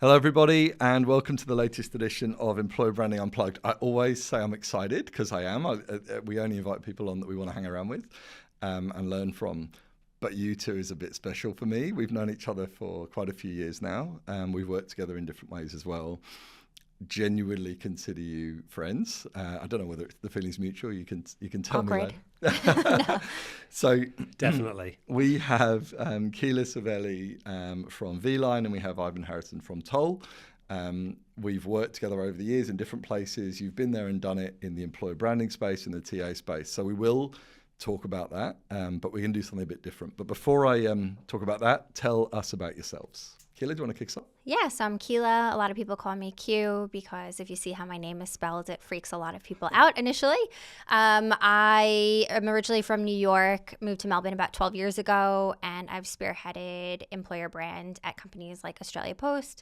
Hello, everybody, and welcome to the latest edition of Employer Branding Unplugged. I always say I'm excited because I am. We only invite people on that we want to hang around with and learn from. But you two is a bit special for me. We've known each other for quite a few years now. We've worked together in different ways as well. Genuinely consider you friends. I don't know whether the feeling's mutual. You can tell Awkward. me that. No. So Definitely. we have Quila Cervelli from V-Line, and we have Ivan Harrison from Toll. We've worked together over the years in different places. You've been there and done it in the employer branding space, in the TA space. So we will talk about that, but we can do something a bit different. But before I talk about that, tell us about yourselves. Quila, do you want to kick us off? Yes, I'm Quila. A lot of people call me Q because if you see how my name is spelled, it freaks a lot of people out initially. I am originally from New York, moved to Melbourne about 12 years ago, and I've spearheaded employer brand at companies like Australia Post,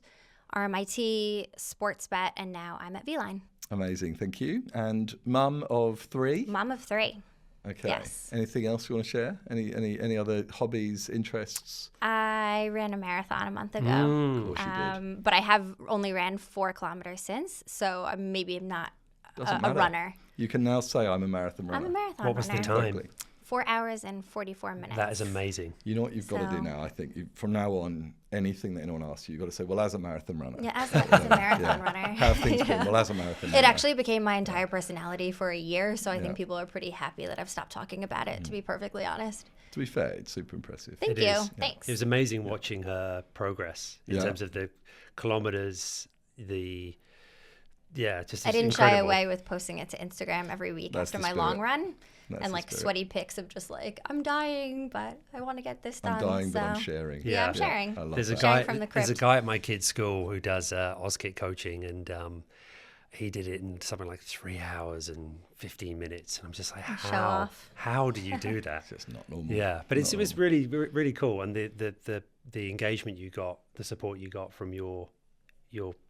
RMIT, Sportsbet, and now I'm at V-Line. Amazing, thank you. And mum of three? Mom of three. Okay. Yes. Anything else you want to share? Any other hobbies, interests? I ran a marathon a month ago. Of course you did. But I have only ran 4 kilometers since, so maybe I'm not Doesn't a matter. runner. You can now say I'm a marathon runner. I'm a marathon What was the runner. time? Exactly. 4 hours and 44 minutes. That is amazing. You know what you've got to do So- now, I think. From now on, anything that anyone asks you, you've got to say, well, as a marathon runner. Yeah, as a marathon runner. How have things been? Yeah. Well, as a marathon It runner. actually became my entire personality for a year, so I Yeah. think people are pretty happy that I've stopped talking about it, to be perfectly honest. To be fair, it's super impressive. Thank It you. is. Thanks. It was amazing watching her progress in Yeah. terms of the kilometers, just I didn't incredible. shy away with posting it to Instagram every week That's after the my spirit. long run. That's And the like spirit. sweaty pics of just like, I'm dying, but I want to get this done. I'm dying, so. but I'm sharing. Yeah, I'm Yeah. sharing. I love There's a that. Sharing guy. from the There's a crypt. guy at my kid's school who does OSCIT coaching, and he did it in something like 3 hours and 15 minutes, and I'm just like, Show off. how do you do that? It's just not normal. Yeah, but it Not was normal. really cool, and the engagement you got, the support you got from your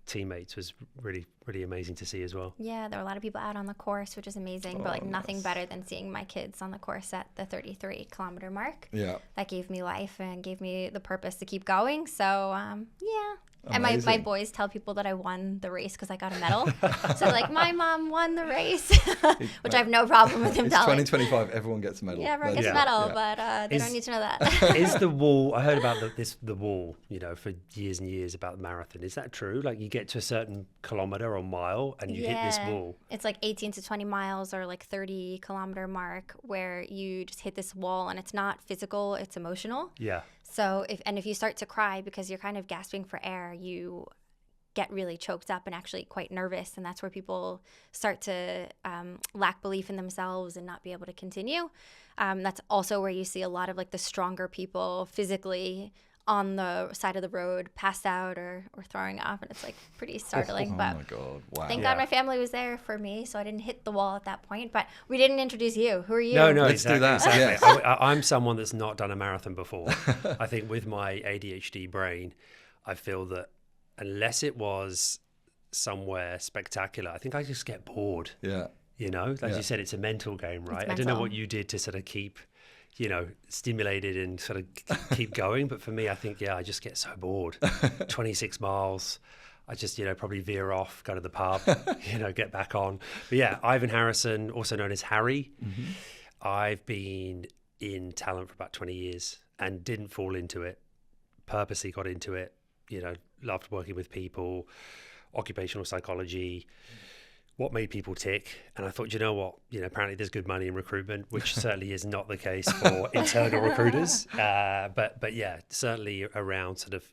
teammates was really amazing to see as well. Yeah, there were a lot of people out on the course, which is amazing, but like nothing nice. better than seeing my kids on the course at the 33-kilometer mark. Yeah. That gave me life and gave me the purpose to keep going. So, yeah. And my Amazing. boys tell people that I won the race because I got a medal. So, like, my mom won the race, which I have no problem with them It's telling. 2025. Everyone gets a medal. Yeah, everyone That's gets a it. medal, Yeah. but they Is- don't need to know that. Is the wall? I heard about the wall, for years and years about the marathon. Is that true? Like you get to a certain kilometer or mile and you hit this wall. It's like 18 to 20 miles or like 30-kilometer mark where you just hit this wall, and it's not physical, it's emotional. Yeah. So if you start to cry because you're kind of gasping for air, you get really choked up and actually quite nervous, and that's where people start to lack belief in themselves and not be able to continue. That's also where you see a lot of like the stronger people physically on the side of the road passed out or throwing up, and it's like pretty startling. Oh But my God. Wow. thank Yeah. God my family was there for me, so I didn't hit the wall at that point. But we didn't introduce you. Who are you? No, Let's do exactly. that. Exactly. Yes. I'm someone that's not done a marathon before. I think with my ADHD brain, I feel that unless it was somewhere spectacular, I think I just get bored. Yeah. Like Yeah. you said, it's a mental game, right? I don't know mental. what you did to sort of keep, stimulated and sort of keep going. But for me, I think, I just get so bored. 26 miles. I just, probably veer off, go to the pub, get back on. But yeah, Ivan Harrison, also known as Harry. Mm-hmm. I've been in talent for about 20 years and didn't fall into it. Purposely got into it, loved working with people, occupational psychology, what made people tick. And I thought, you know what, apparently there's good money in recruitment, which certainly is not the case for internal recruiters. But yeah, certainly around sort of,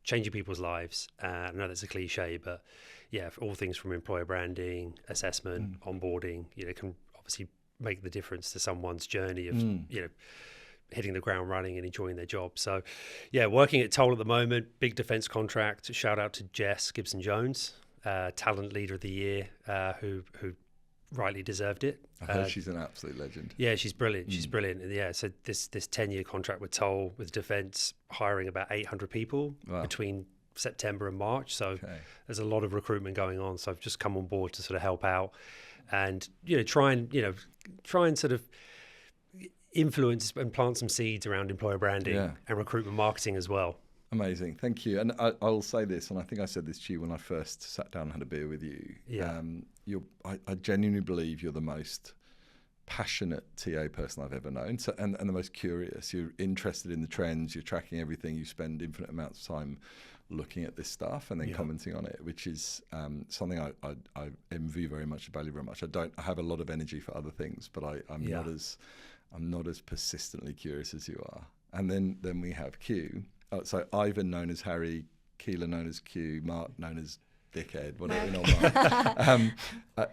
changing people's lives. I know that's a cliche, but yeah, for all things from employer branding, assessment, onboarding, can obviously make the difference to someone's journey of, hitting the ground running and enjoying their job. So yeah, working at Toll at the moment, big defense contract. Shout out to Jess Gibson-Jones, talent leader of the year, who rightly deserved it. I heard she's an absolute legend. Yeah, she's brilliant. She's brilliant. And yeah, so this 10-year contract with Toll, with defense, hiring about 800 people Wow. between September and March. So Okay. there's a lot of recruitment going on. So I've just come on board to sort of help out and, try and sort of influence and plant some seeds around employer branding Yeah. and recruitment marketing as well. Amazing, thank you. And I'll say this, and I think I said this to you when I first sat down and had a beer with you. Yeah. I genuinely believe you're the most passionate TA person I've ever known, so, and the most curious. You're interested in the trends, you're tracking everything, you spend infinite amounts of time looking at this stuff and then commenting on it, which is something I envy very much, value very much. I have a lot of energy for other things, but I'm not as persistently curious as you are. And then we have Q. So Ivan known as Harry, Quila known as Q, Mark known as Dickhead, whatever. Mark.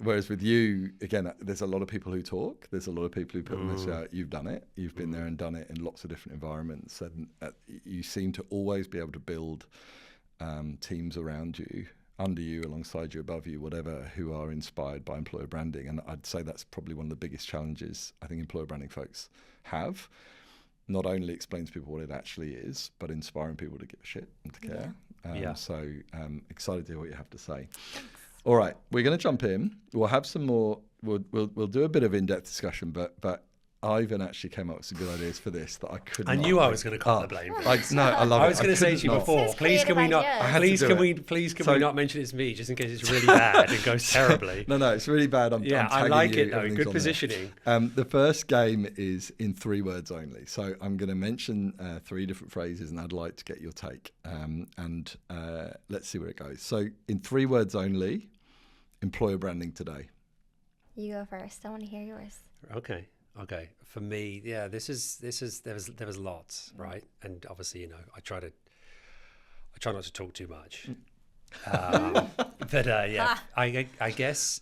Whereas with you, again, there's a lot of people who talk. There's a lot of people who put this out. You've done it. You've been there and done it in lots of different environments. And you seem to always be able to build teams around you, under you, alongside you, above you, whatever, who are inspired by employer branding. And I'd say that's probably one of the biggest challenges I think employer branding folks have. Not only explains to people what it actually is, but inspiring people to give a shit and to care. So excited to hear what you have to say. All right, we're going to jump in. We'll have some more. We'll do a bit of in-depth discussion, but Ivan actually came up with some good ideas for this that I couldn't. I knew I was going to call the blame. I love it. I was going to say to you before, please can we not? Please can we not mention it's me, just in case it's really bad and goes terribly. No, it's really bad. I'm I like it though. Good positioning. The first game is in 3 words only. So I'm going to mention 3 different phrases, and I'd like to get your take. And let's see where it goes. So in 3 words only, employer branding today. You go first. I want to hear yours. Okay. For me, there was lots, right? And obviously, I try not to talk too much. But I guess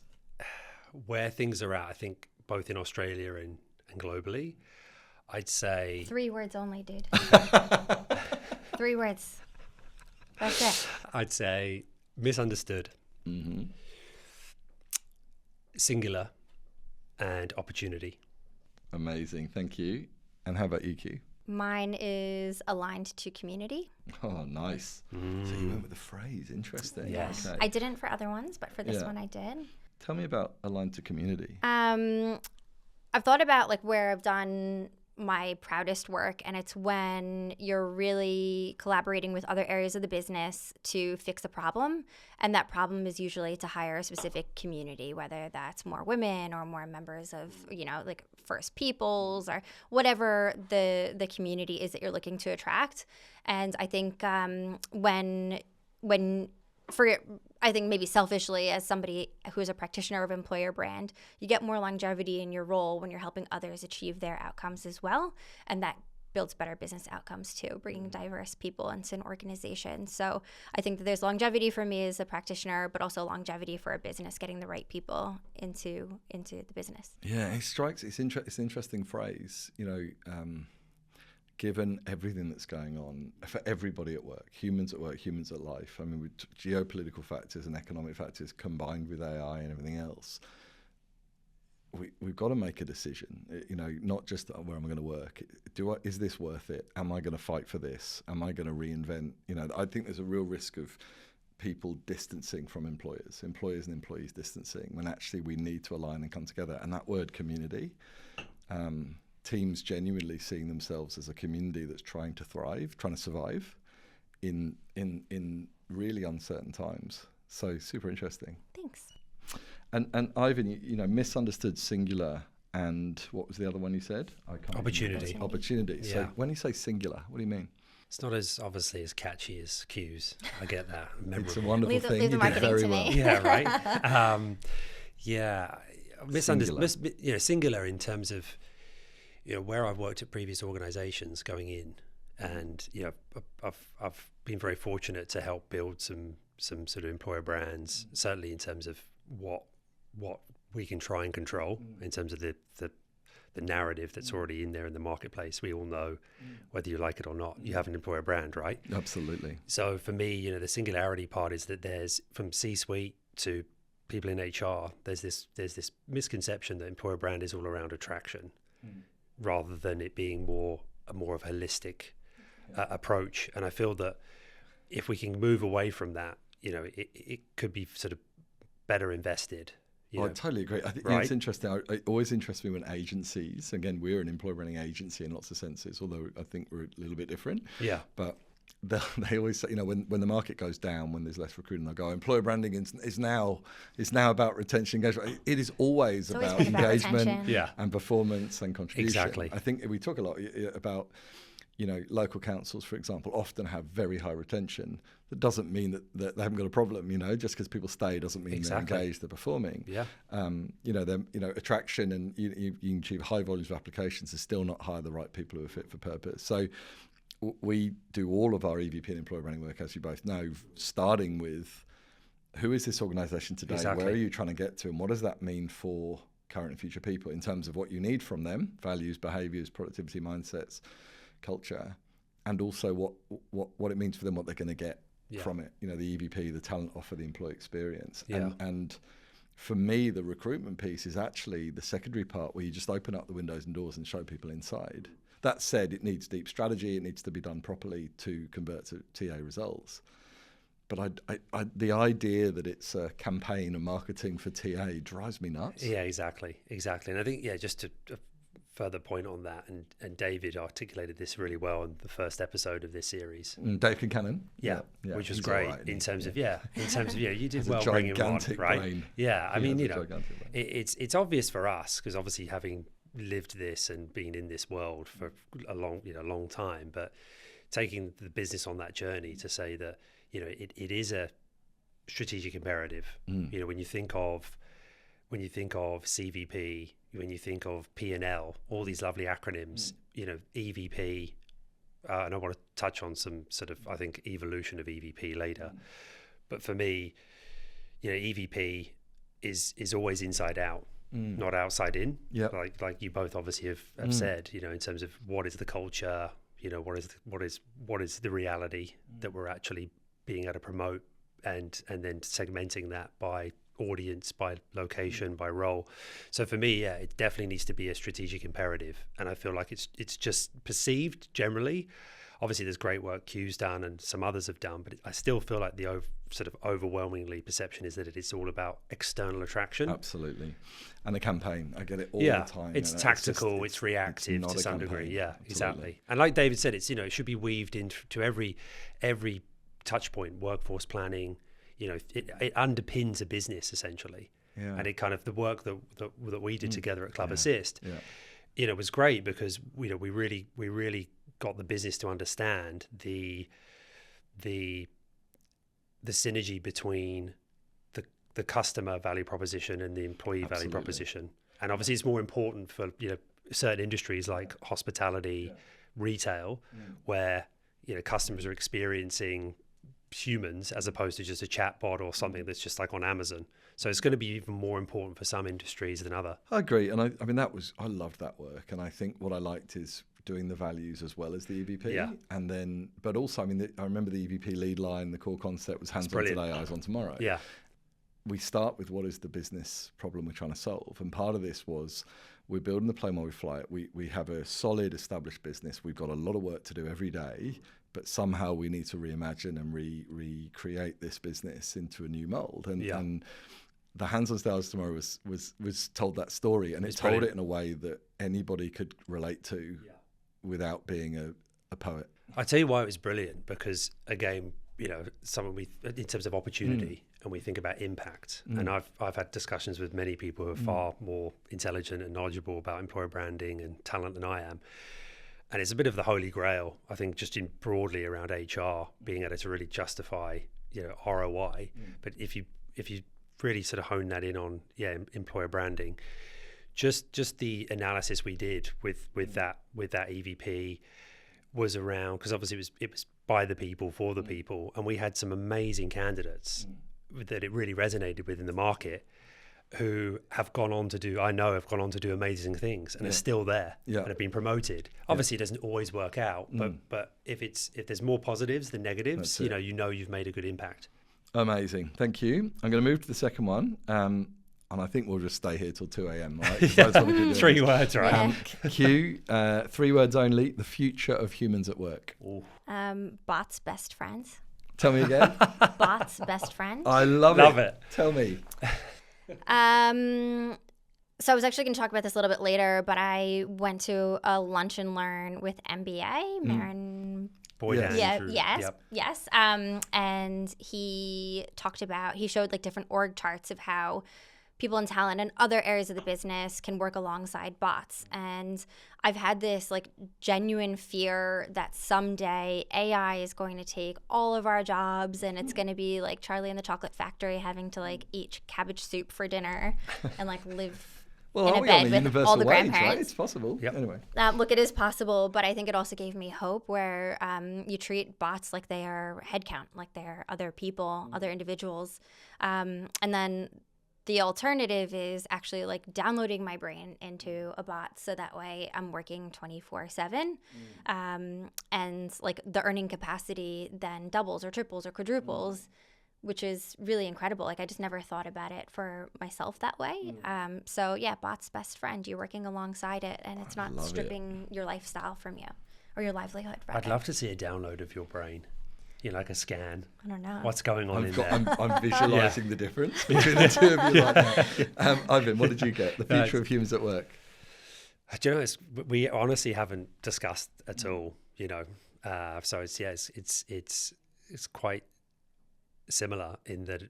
where things are at, I think both in Australia and globally, I'd say 3 words only, dude. 3 words. That's it. I'd say misunderstood, singular, and opportunity. Amazing, thank you. And how about you, Q? Mine is aligned to community. Oh, nice. So you went with the phrase. Interesting. Yes. Okay. I didn't for other ones, but for this one I did. Tell me about aligned to community. I've thought about where I've done my proudest work, and it's when you're really collaborating with other areas of the business to fix a problem, and that problem is usually to hire a specific community, whether that's more women or more members of First Peoples or whatever the community is that you're looking to attract. And I think I think maybe selfishly, as somebody who is a practitioner of employer brand, you get more longevity in your role when you're helping others achieve their outcomes as well. And that builds better business outcomes too, bringing diverse people into an organization. So I think that there's longevity for me as a practitioner, but also longevity for a business, getting the right people into the business. Yeah, it's an interesting phrase, given everything that's going on for everybody at work, humans at work, humans at life. I mean, with geopolitical factors and economic factors combined with AI and everything else, we've got to make a decision, not just where am I going to work. Is this worth it? Am I going to fight for this? Am I going to reinvent? I think there's a real risk of people distancing from employers and employees distancing, when actually we need to align and come together. And that word community, teams genuinely seeing themselves as a community that's trying to thrive, trying to survive in really uncertain times. So super interesting. Thanks. And Ivan, misunderstood, singular, and what was the other one you said? Opportunity. Opportunity. Yeah. So when you say singular, what do you mean? It's not as obviously as catchy as cues. I get that. It's a wonderful thing. Leave the You did marketing very to well. me. Yeah, right. Misunderstood. Singular in terms of where I've worked at previous organisations going in, and I've been very fortunate to help build some sort of employer brands. Certainly in terms of what we can try and control in terms of the narrative that's already in there in the marketplace. We all know, whether you like it or not, you have an employer brand, right? Absolutely. So for me, the singularity part is that there's, from C-suite to people in HR, there's this misconception that employer brand is all around attraction, rather than it being more of a holistic approach. And I feel that if we can move away from that, it could be sort of better invested, I totally agree. I think it's interesting. It always interests me when agencies, again, we're an employer branding agency in lots of senses, although I think we're a little bit different. Yeah. But they always say, when the market goes down, when there's less recruiting, they'll go, employer branding is now about retention, engagement. It is always about engagement and performance and contribution. Exactly. I think we talk a lot about, local councils, for example, often have very high retention. That doesn't mean that they haven't got a problem, just because people stay doesn't mean they're engaged, they're performing. Yeah. Attraction and you can achieve high volumes of applications and still not hire the right people who are fit for purpose. So we do all of our EVP and employer branding work, as you both know, starting with who is this organisation today? Where are you trying to get to? And what does that mean for current and future people in terms of what you need from them, values, behaviours, productivity, mindsets, culture, and also what it means for them, what they're going to get from it. The EVP, the talent offer, the employee experience. Yeah. And for me, the recruitment piece is actually the secondary part where you just open up the windows and doors and show people inside. That said, it needs deep strategy. It needs to be done properly to convert to TA results. But the idea that it's a campaign and marketing for TA drives me nuts. Yeah, exactly. And I think, just to further point on that, and David articulated this really well in the first episode of this series. Dave Kincannon, which was great in terms of you did well bringing him on, right? Brain. Yeah, I mean, it's obvious for us because obviously having lived this and been in this world for a long time, but taking the business on that journey to say that it is a strategic imperative. When you think of CVP, when you think of P&L, all these lovely acronyms, EVP, and I want to touch on some sort of, I think, evolution of EVP later. But for me, EVP is always inside out, not outside in. Yeah. Like you both obviously have said, in terms of what is the culture, what is the reality that we're actually being able to promote, and then segmenting that by audience, by location, by role. So for me, it definitely needs to be a strategic imperative, and I feel like it's just perceived generally. Obviously, there's great work Q's done and some others have done, but I still feel like the sort of overwhelmingly perception is that it's all about external attraction. Absolutely. And the campaign, I get it all the time. It's tactical, it's reactive to some degree. Yeah, absolutely. Exactly. And like David said, it's it should be weaved into every touch point, workforce planning. It underpins a business essentially. Yeah. And it kind of, the work that we did together at Club Assist, was great because we really got the business to understand the synergy between the customer value proposition and the employee value proposition. And obviously it's more important for certain industries like hospitality, retail, where customers are experiencing humans as opposed to just a chat bot or something that's just like on Amazon. So it's going to be even more important for some industries than other. I agree. And I mean, I loved that work. And I think what I liked is doing the values as well as the EVP. Yeah. And then, but also, I mean, I remember the EVP lead line, the core concept was hands on today, eyes on tomorrow. Yeah. We start with what is the business problem we're trying to solve. And part of this was we're building the plane while we fly it. We have a solid established business. We've got a lot of work to do every day, but somehow we need to reimagine and recreate this business into a new mold. And the hands on stars tomorrow was told that story, and it told it in a way that anybody could relate to without being a poet. I tell you why it was brilliant, because again, someone in terms of opportunity, and we think about impact. And I've had discussions with many people who are far more intelligent and knowledgeable about employer branding and talent than I am. And it's a bit of the holy grail, I think, just in broadly around HR, being able to really justify, ROI. But if you really sort of hone that in on, employer branding, just the analysis we did with that EVP was around, because obviously it was by the people, for the people, and we had some amazing candidates that it really resonated with in the market, who have gone on to do amazing things and are still there and have been promoted. Obviously, it doesn't always work out, but if there's more positives than negatives, you've made a good impact. Amazing, thank you. I'm going to move to the second one, and I think we'll just stay here till 2 a.m. Right? 3 words, right? Q, 3 words only. The future of humans at work. Bots best friends. Tell me again. Bots best friend. I love it. Tell me. So I was actually going to talk about this a little bit later, but I went to a lunch and learn with MBA, Marin. Boydan. Yes. And he showed like different org charts of how people in talent and other areas of the business can work alongside bots. And I've had this like genuine fear that someday AI is going to take all of our jobs and it's going to be like Charlie and the Chocolate Factory having to like eat cabbage soup for dinner and like live Well, in are a we on bed a with universal all the wage, grandparents. right? It's possible. Yep. Anyway. Look, it is possible, but I think it also gave me hope where you treat bots like they are headcount, like they're other people, other individuals. And then the alternative is actually like downloading my brain into a bot so that way I'm working 24/7. And like the earning capacity then doubles or triples or quadruples, which is really incredible. Like I just never thought about it for myself that way. So yeah, bot's best friend. You're working alongside it and it's not stripping your lifestyle from you or your livelihood. Rather. I'd love to see a download of your brain. Like a scan. I don't know. What's going on there? I'm visualizing the difference between the two of you right now. Ivan, what did you get? The future of humans at work. Do you know, we honestly haven't discussed at all, so it's quite similar in that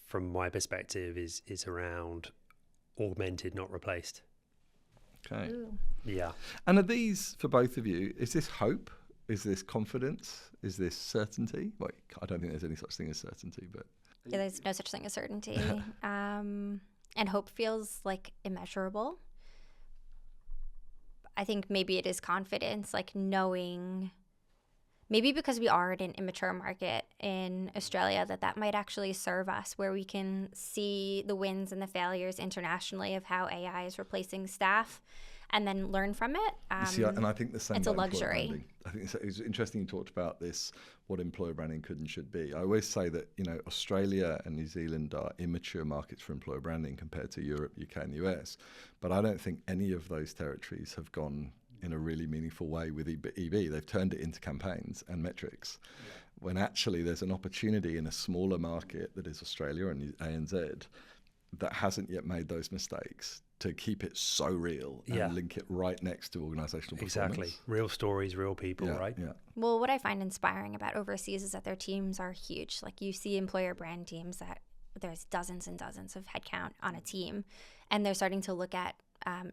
from my perspective is around augmented, not replaced. Okay. Ooh. Yeah. And are these, for both of you, is this hope? Is this confidence? Is this certainty? Well, I don't think there's any such thing as certainty, but... Yeah, there's no such thing as certainty. And hope feels like immeasurable. I think maybe it is confidence, like knowing... Maybe because we are in an immature market in Australia, that might actually serve us, where we can see the wins and the failures internationally of how AI is replacing staff and then learn from it. And I think the same. It's a luxury. Branding. I think it's interesting you talked about this, what employer branding could and should be. I always say that, Australia and New Zealand are immature markets for employer branding compared to Europe, UK and US. But I don't think any of those territories have gone in a really meaningful way with EB. They've turned it into campaigns and metrics, when actually there's an opportunity in a smaller market that is Australia and ANZ that hasn't yet made those mistakes to keep it so real and link it right next to organisational performance. Exactly. Real stories, real people, right? Yeah. Well, what I find inspiring about overseas is that their teams are huge. Like you see employer brand teams that there's dozens and dozens of headcount on a team, and they're starting to look at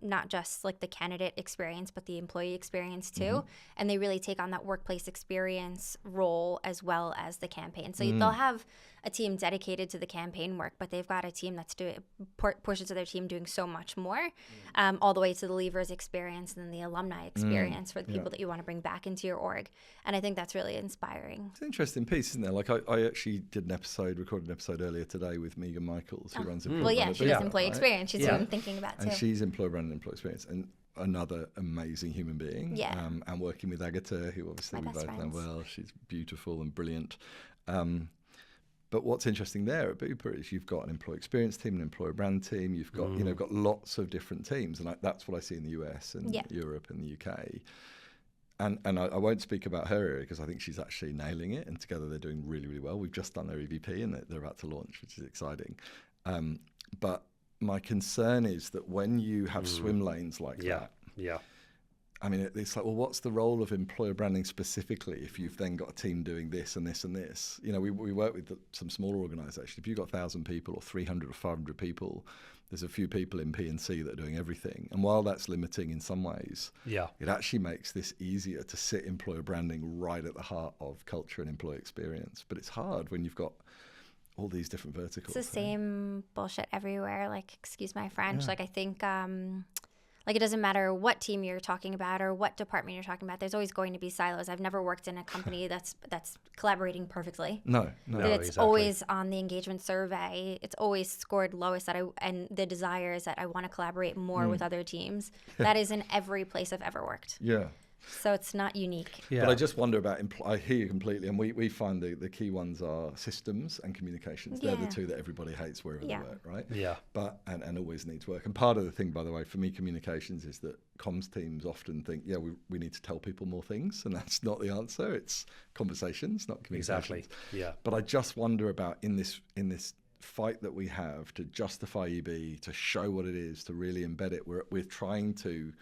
not just like the candidate experience, but the employee experience too. And they really take on that workplace experience role as well as the campaign. So they'll have a team dedicated to the campaign work, but they've got a team that's doing portions of their team doing so much more, all the way to the leavers experience and then the alumni experience for the people that you want to bring back into your org. And I think that's really inspiring. It's an interesting piece, isn't there? Like I actually recorded an episode earlier today with Megan Michaels, who runs employee brand. She does employee experience. She's who I'm thinking about too. And she's employee brand and employee experience. And another amazing human being. And working with Agatha, who obviously we both know well. She's beautiful and brilliant. But what's interesting there at Bupa is you've got an employee experience team, an employer brand team. You've got got lots of different teams, and that's what I see in the US and Europe and the UK. And I won't speak about her area because I think she's actually nailing it, and together they're doing really, really well. We've just done their EVP and they're about to launch, which is exciting. But my concern is that when you have swim lanes like that, I mean, it's like, well, what's the role of employer branding specifically if you've then got a team doing this and this and this? We work with some smaller organisations. If you've got 1,000 people or 300 or 500 people, there's a few people in P&C that are doing everything. And while that's limiting in some ways, it actually makes this easier to sit employer branding right at the heart of culture and employee experience. But it's hard when you've got all these different verticals. It's the same bullshit everywhere. Like, excuse my French. Like, I think... Like, it doesn't matter what team you're talking about or what department you're talking about. There's always going to be silos. I've never worked in a company that's collaborating perfectly. No, it's always on the engagement survey. It's always scored lowest and the desire is that I want to collaborate more with other teams. That is in every place I've ever worked. Yeah. So it's not unique. But I just wonder about, I hear you completely, and we find the key ones are systems and communications. They're the two that everybody hates wherever they work, right? Yeah. But, and always needs work. And part of the thing, by the way, for me, communications is that comms teams often think, we need to tell people more things, and that's not the answer. It's conversations, not communications. Exactly, yeah. But I just wonder about in this fight that we have to justify EB, to show what it is, to really embed it, we're trying to,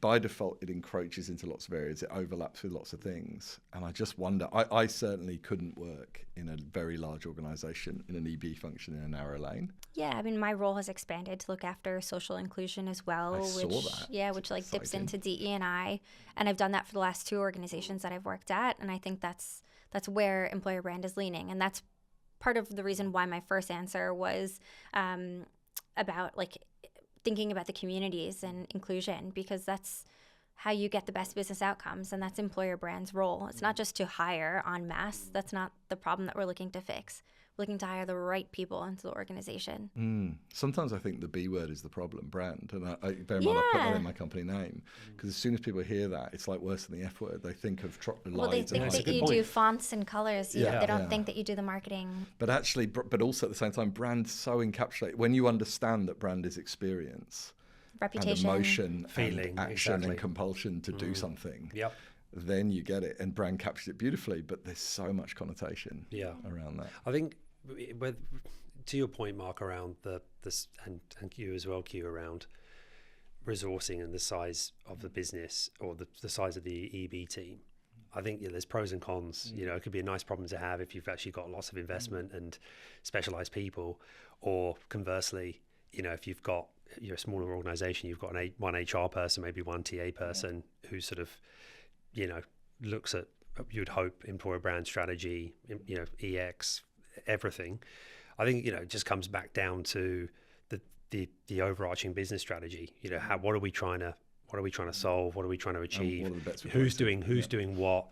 by default, it encroaches into lots of areas. It overlaps with lots of things. And I just wonder, I certainly couldn't work in a very large organization in an EB function in a narrow lane. Yeah, I mean, my role has expanded to look after social inclusion as well. I saw that. Yeah, which like dips Exciting. into DE&I. And I've done that for the last 2 organizations that I've worked at. And I think that's where employer brand is leaning. And that's part of the reason why my first answer was about like thinking about the communities and inclusion, because that's how you get the best business outcomes, and that's employer brand's role. It's not just to hire en masse. That's not the problem that we're looking to fix. We're looking to hire the right people into the organization. Sometimes I think the B word is the problem, brand, and I bear in mind I put that in my company name, because as soon as people hear that, it's like worse than the F word. They think of Well, they think that you do fonts and colors. They don't think that you do the marketing. But actually, but also at the same time, brand so encapsulated. When you understand that brand is experience, Reputation, and emotion, feeling, and action, exactly. and compulsion to do something. Yep. Then you get it, and brand captures it beautifully. But there's so much connotation around that. I think, to your point, Mark, around this, and you as well, Q, around resourcing and the size of the business or the size of the EB team. I think there's pros and cons. It could be a nice problem to have if you've actually got lots of investment and specialized people, or conversely, if you're a smaller organization, you've got one HR person, maybe one TA person who sort of, looks at, you'd hope, employer brand strategy, EX, everything. I think, it just comes back down to the overarching business strategy. What are we trying to solve? What are we trying to achieve? Who's doing what?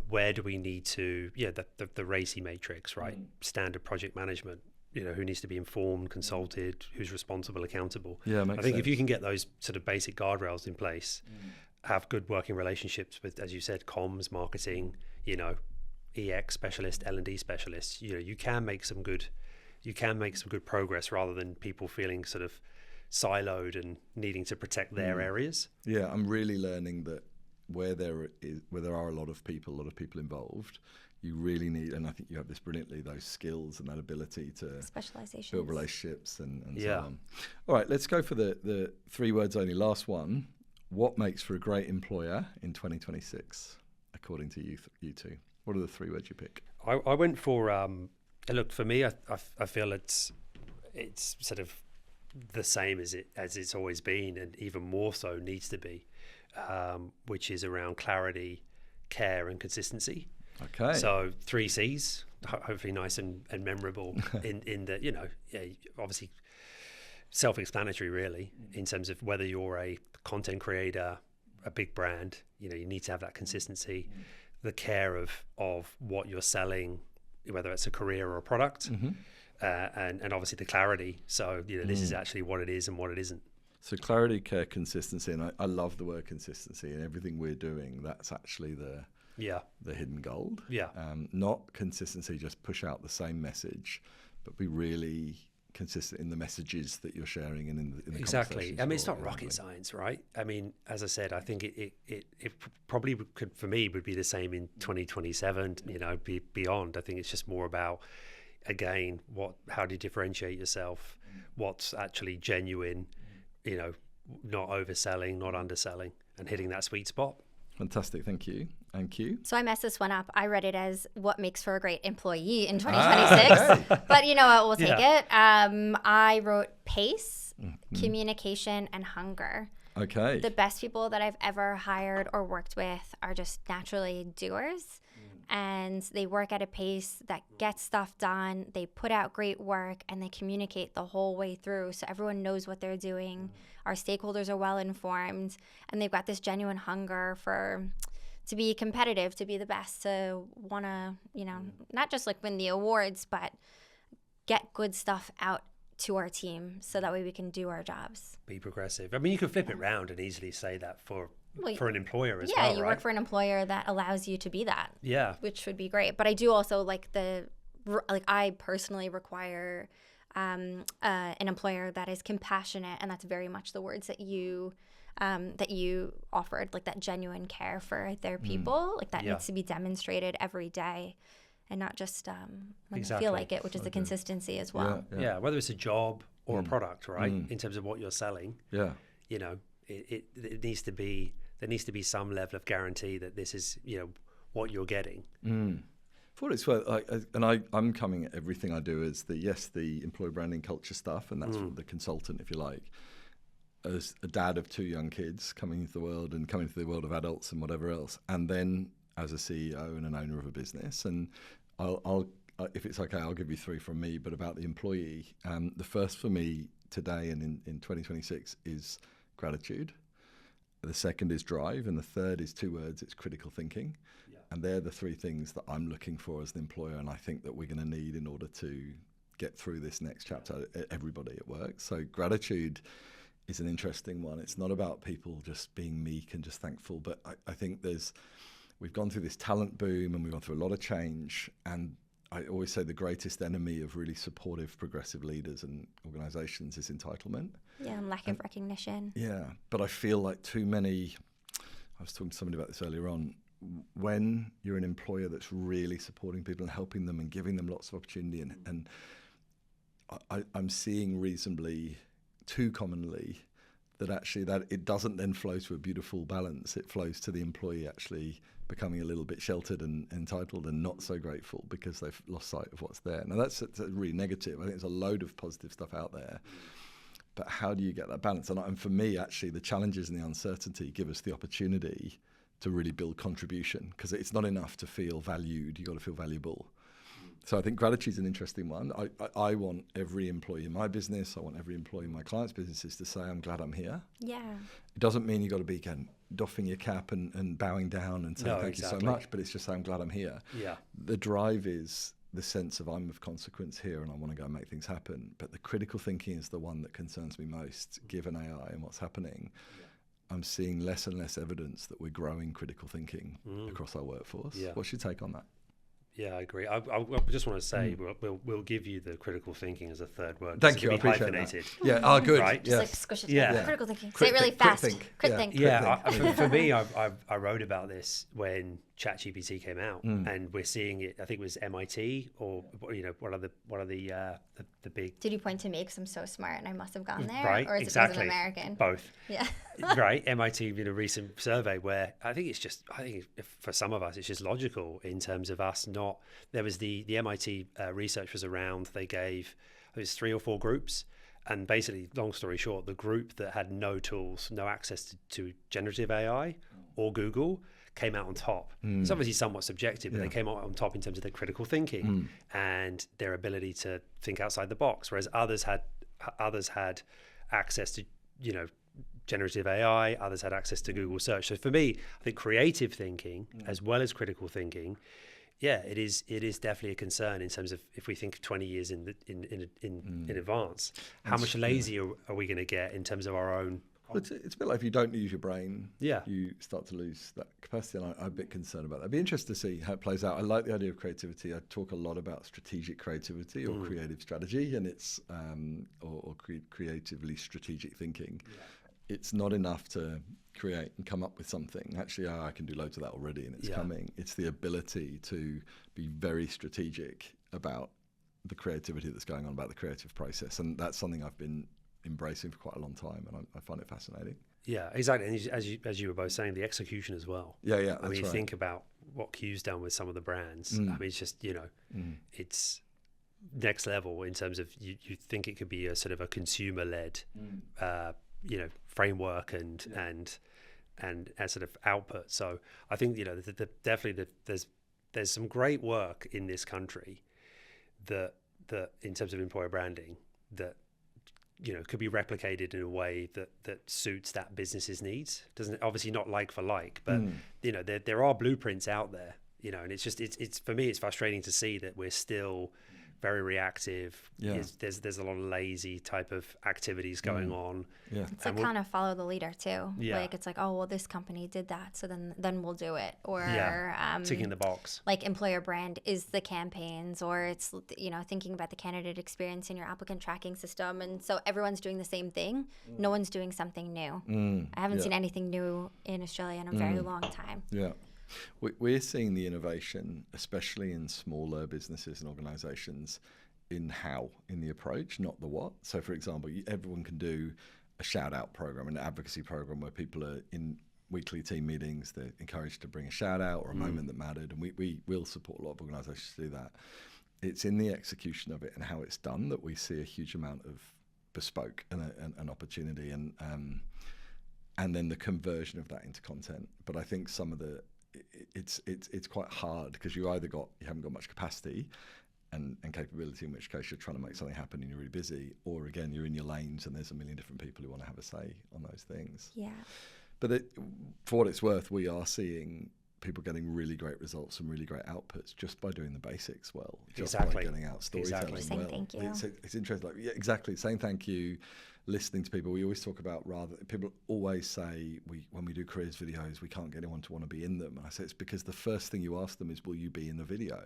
Where do we need to? The RACI matrix, right? Standard project management. Who needs to be informed, consulted, who's responsible, accountable. Yeah, I think if you can get those sort of basic guardrails in place, have good working relationships with, as you said, comms, marketing, EX specialists, L&D specialists, you can make some good progress, rather than people feeling sort of siloed and needing to protect their areas. Yeah, I'm really learning that where there are a lot of people involved, you really need, and I think you have this brilliantly, those skills and that ability to build relationships and so on. All right, let's go for the 3 words only. Last one. What makes for a great employer in 2026, according to you two? What are the 3 words you pick? I went for, look, for me, I feel it's sort of the same as it's always been, and even more so needs to be, which is around clarity, care, and consistency. Okay. So 3 C's, hopefully nice and memorable in that, obviously self-explanatory really, in terms of whether you're a content creator, a big brand, you need to have that consistency, the care of what you're selling, whether it's a career or a product, and obviously the clarity. So, this is actually what it is and what it isn't. So clarity, care, consistency, and I love the word consistency, and everything we're doing, that's actually the hidden gold. Not consistency, just push out the same message, but be really consistent in the messages that you're sharing and in the exactly. I mean, it's not rocket science, right? I mean, as I said, I think it probably could, for me, would be the same in 2027, beyond. I think it's just more about, again, how do you differentiate yourself? What's actually genuine, not overselling, not underselling, and hitting that sweet spot. Fantastic, thank you. And Q? So I messed this one up. I read it as what makes for a great employee in 2026. But you know what, we'll take it. I wrote pace, communication, and hunger. Okay. The best people that I've ever hired or worked with are just naturally doers. And they work at a pace that gets stuff done. They put out great work, and they communicate the whole way through, so everyone knows what they're doing. Our stakeholders are well informed, and they've got this genuine hunger to be competitive, to be the best, to want to, not just like win the awards, but get good stuff out to our team, so that way we can do our jobs. Be progressive. I mean, you can flip it around and easily say that for an employer as well, Yeah, you work for an employer that allows you to be that. Yeah. Which would be great. But I do also I personally require an employer that is compassionate, and that's very much the words that you offered, like that genuine care for their people. Like that needs to be demonstrated every day. and not just when they Exactly. feel like it, which is the consistency as well. Yeah, whether it's a job or a product, right? In terms of what you're selling, you know, it needs to be, there needs to be some level of guarantee that this is, you know, what you're getting. For what it's worth, I'm coming at everything I do as the employer branding culture stuff, and that's the consultant, if you like, as a dad of 2 young kids coming into the world and coming to the world of adults and whatever else, and then as a CEO and an owner of a business. And I'll if it's okay, I'll give you 3 from me, but about the employee. The first for me today and in 2026 is gratitude. The second is drive, and the third is 2 words, it's critical thinking. And they're the 3 things that I'm looking for as an employer, and I think that we're going to need in order to get through this next chapter, everybody at work. So gratitude is an interesting one. It's not about people just being meek and just thankful, but I think we've gone through this talent boom and we've gone through a lot of change, and I always say the greatest enemy of really supportive, progressive leaders and organizations is entitlement. Yeah, and lack of recognition. Yeah, but I feel like too many, I was talking to somebody about this earlier on, when you're an employer that's really supporting people and helping them and giving them lots of opportunity, and I'm seeing reasonably too commonly that actually that it doesn't then flow to a beautiful balance. It flows to the employee actually becoming a little bit sheltered and entitled and not so grateful because they've lost sight of what's there. Now that's really negative. I think there's a load of positive stuff out there. But how do you get that balance? And for me, actually, the challenges and the uncertainty give us the opportunity to really build contribution, because it's not enough to feel valued. You've got to feel valuable. So I think gratitude is an interesting one. I want every employee in my business, I want every employee in my clients' businesses to say, I'm glad I'm here. Yeah. It doesn't mean you've got to be doffing your cap and bowing down and saying thank you so much, but it's just saying, I'm glad I'm here. Yeah. The drive is the sense of I'm of consequence here and I want to go and make things happen. But the critical thinking is the one that concerns me most, given AI and what's happening. Yeah. I'm seeing less and less evidence that we're growing critical thinking across our workforce. Yeah. What's your take on that? Yeah, I agree. I just want to say we'll give you the critical thinking as a 3rd word. Thank you. I appreciate hyphenated. That. Yeah. Oh, good. Right. Just like squish it. Yeah. Critical thinking. Say it really fast. Crit think. Yeah. For me, I wrote about this when ChatGPT came out, and we're seeing it. I think it was MIT or one of the big. Did you point to me because I'm so smart and I must have gone there? Right. Or is Exactly. it because I'm American? Both. Yeah. Right. MIT did a recent survey where I think for some of us it's just logical in terms of us not. There was the MIT research was around. They gave it was 3 or 4 groups. And basically, long story short, the group that had no tools, no access to generative AI or Google came out on top. It's obviously somewhat subjective, but they came out on top in terms of their critical thinking and their ability to think outside the box, whereas others had access to, generative AI, others had access to Google search. So for me, I think creative thinking as well as critical thinking, it is definitely a concern in terms of if we think 20 years in advance, how much lazier are we going to get in terms of our own? Well, it's a bit like if you don't use your brain, Yeah. you start to lose that capacity, and I'm a bit concerned about that. I'd be interested to see how it plays out. I like the idea of creativity. I talk a lot about strategic creativity or creative strategy, and it's creatively strategic thinking. Yeah. It's not enough to create and come up with something. Actually, I can do loads of that already, and it's coming. It's the ability to be very strategic about the creativity that's going on, about the creative process, and that's something I've been embracing for quite a long time, and I find it fascinating. Yeah, exactly. And as you were both saying, the execution as well. Yeah, that's I mean, right. Think about what Q's done with some of the brands. I mean, it's just it's next level in terms of you think it could be a sort of a consumer-led, framework and a sort of output. So I think definitely there's some great work in this country that in terms of employer branding that could be replicated in a way that suits that business's needs. Doesn't obviously not like for like, but there are blueprints out there, and it's just it's for me it's frustrating to see that we're still very reactive. Yeah. There's a lot of lazy type of activities going on. Yeah. It's like kind of follow the leader too. Yeah. Like it's like, oh well, this company did that, so then we'll do it. Or ticking the box. Like employer brand is the campaigns, or it's thinking about the candidate experience in your applicant tracking system, and so everyone's doing the same thing. No one's doing something new. I haven't seen anything new in Australia in a very long time. Yeah. We're seeing the innovation, especially in smaller businesses and organizations, in the approach, not the what. So, for example, everyone can do a shout-out program, an advocacy program where people are in weekly team meetings, they're encouraged to bring a shout-out or a moment that mattered, and we will support a lot of organizations to do that. It's in the execution of it and how it's done that we see a huge amount of bespoke and an opportunity, and then the conversion of that into content. But I think some of it's quite hard because you haven't got much capacity and capability, in which case you're trying to make something happen and you're really busy, or again you're in your lanes and there's a million different people who want to have a say on those things. Yeah. But for what it's worth, we are seeing people getting really great results and really great outputs just by doing the basics well, just by getting out storytelling well. Saying thank you. It's interesting. Like, yeah, exactly. Saying thank you, listening to people. We always talk about people always say when we do careers videos, we can't get anyone to want to be in them. And I say it's because the first thing you ask them is, will you be in the video?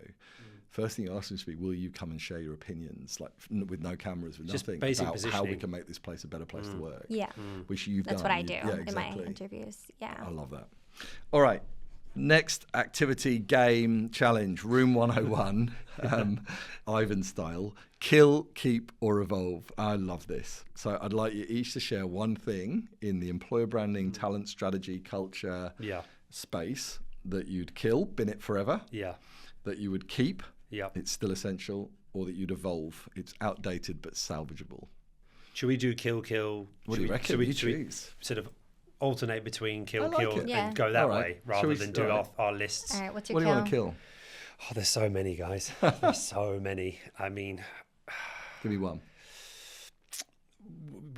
First thing you ask them is, will you come and share your opinions, like with no cameras, with just nothing, about how we can make this place a better place to work. Yeah. Which you've That's done. what I do exactly. in my interviews. Yeah. I love that. All right. Next activity, game, challenge, room 101, Ivan style. Kill, keep, or evolve. I love this. So I'd like you each to share one thing in the employer branding, talent strategy, culture space that you'd kill, bin it forever. Yeah. That you would keep. Yeah. It's still essential. Or that you'd evolve. It's outdated but salvageable. Should we do kill? What do you reckon? Should we sort of alternate between kill Yeah. and go that way rather than do our lists? All right, what's your what kill? do you want to kill? Oh, there's so many, guys. There's so many. I mean, give me one.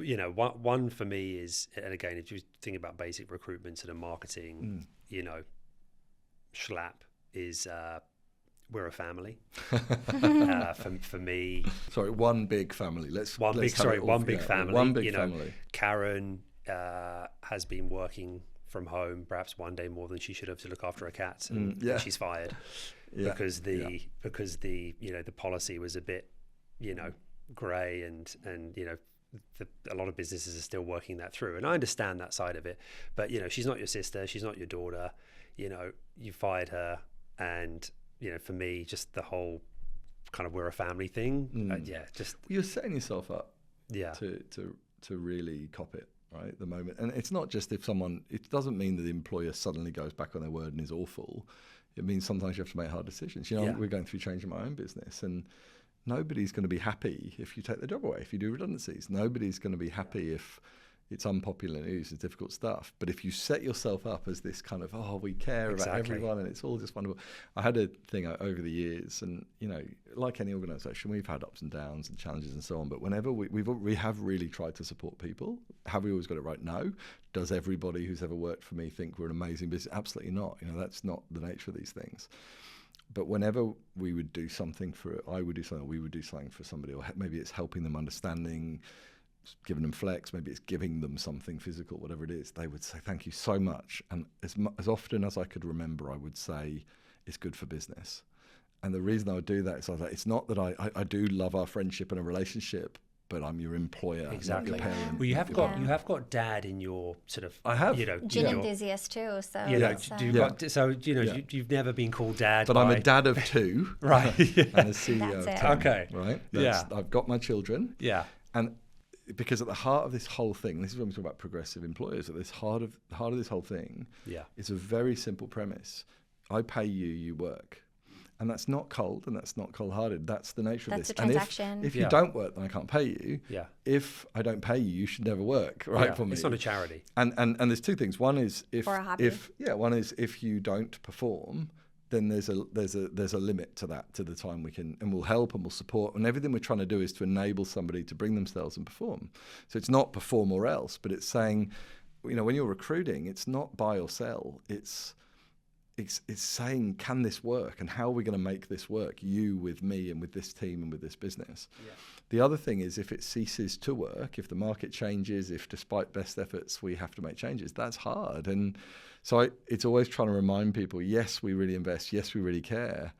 You know, one for me is, and again, if you think about basic recruitment and marketing, you know, schlap is we're a family. For me, sorry, one big family. One big family. One big family. Karen has been working from home perhaps one day more than she should have to look after her cats, and she's fired because the policy was a bit grey, and a lot of businesses are still working that through, and I understand that side of it, but she's not your sister, she's not your daughter, you fired her, and for me, just the whole kind of we're a family thing, you're setting yourself up to really cop it. Right at the moment, and it's not just it doesn't mean that the employer suddenly goes back on their word and is awful. It means sometimes you have to make hard decisions. We're going through change in my own business, and nobody's going to be happy if you take the job away, if you do redundancies. Nobody's going to be happy if it's unpopular news, it's difficult stuff. But if you set yourself up as this kind of, we care about everyone and it's all just wonderful. I had a thing over the years, and like any organisation, we've had ups and downs and challenges and so on. But whenever we have really tried to support people. Have we always got it right? No. Does everybody who's ever worked for me think we're an amazing business? Absolutely not. That's not the nature of these things. But whenever we would do something we would do something for somebody, or maybe it's helping them understanding, giving them flex, maybe it's giving them something physical, whatever it is, they would say thank you so much. And as often as I could remember, I would say it's good for business. And the reason I would do that is it's not that I do love our friendship and a relationship, but I'm your employer, not your parent. Well, you have got dad in your sort of. I have. Gin enthusiast too, so. You've never been called dad. But I'm a dad of two, right? And a CEO of 10. Okay, right. I've got my children. Yeah, and. Because at the heart of this whole thing, this is when we talk about progressive employers, at the heart of this whole thing is a very simple premise. I pay you, you work. And that's not cold and that's not cold-hearted. That's the nature of this. That's a transaction. And if you don't work, then I can't pay you. Yeah. If I don't pay you, you should never work, right, for me. It's not a charity. And there's two things. One is or a hobby. One is if you don't perform, then there's a limit to that, to the time we can, and we'll help and we'll support, and everything we're trying to do is to enable somebody to bring themselves and perform. So it's not perform or else, but it's saying, when you're recruiting, it's not buy or sell. It's saying, can this work, and how are we going to make this work? You with me and with this team and with this business. Yeah. The other thing is, if it ceases to work, if the market changes, if despite best efforts we have to make changes, that's hard. And so it's always trying to remind people, yes, we really invest, yes, we really care,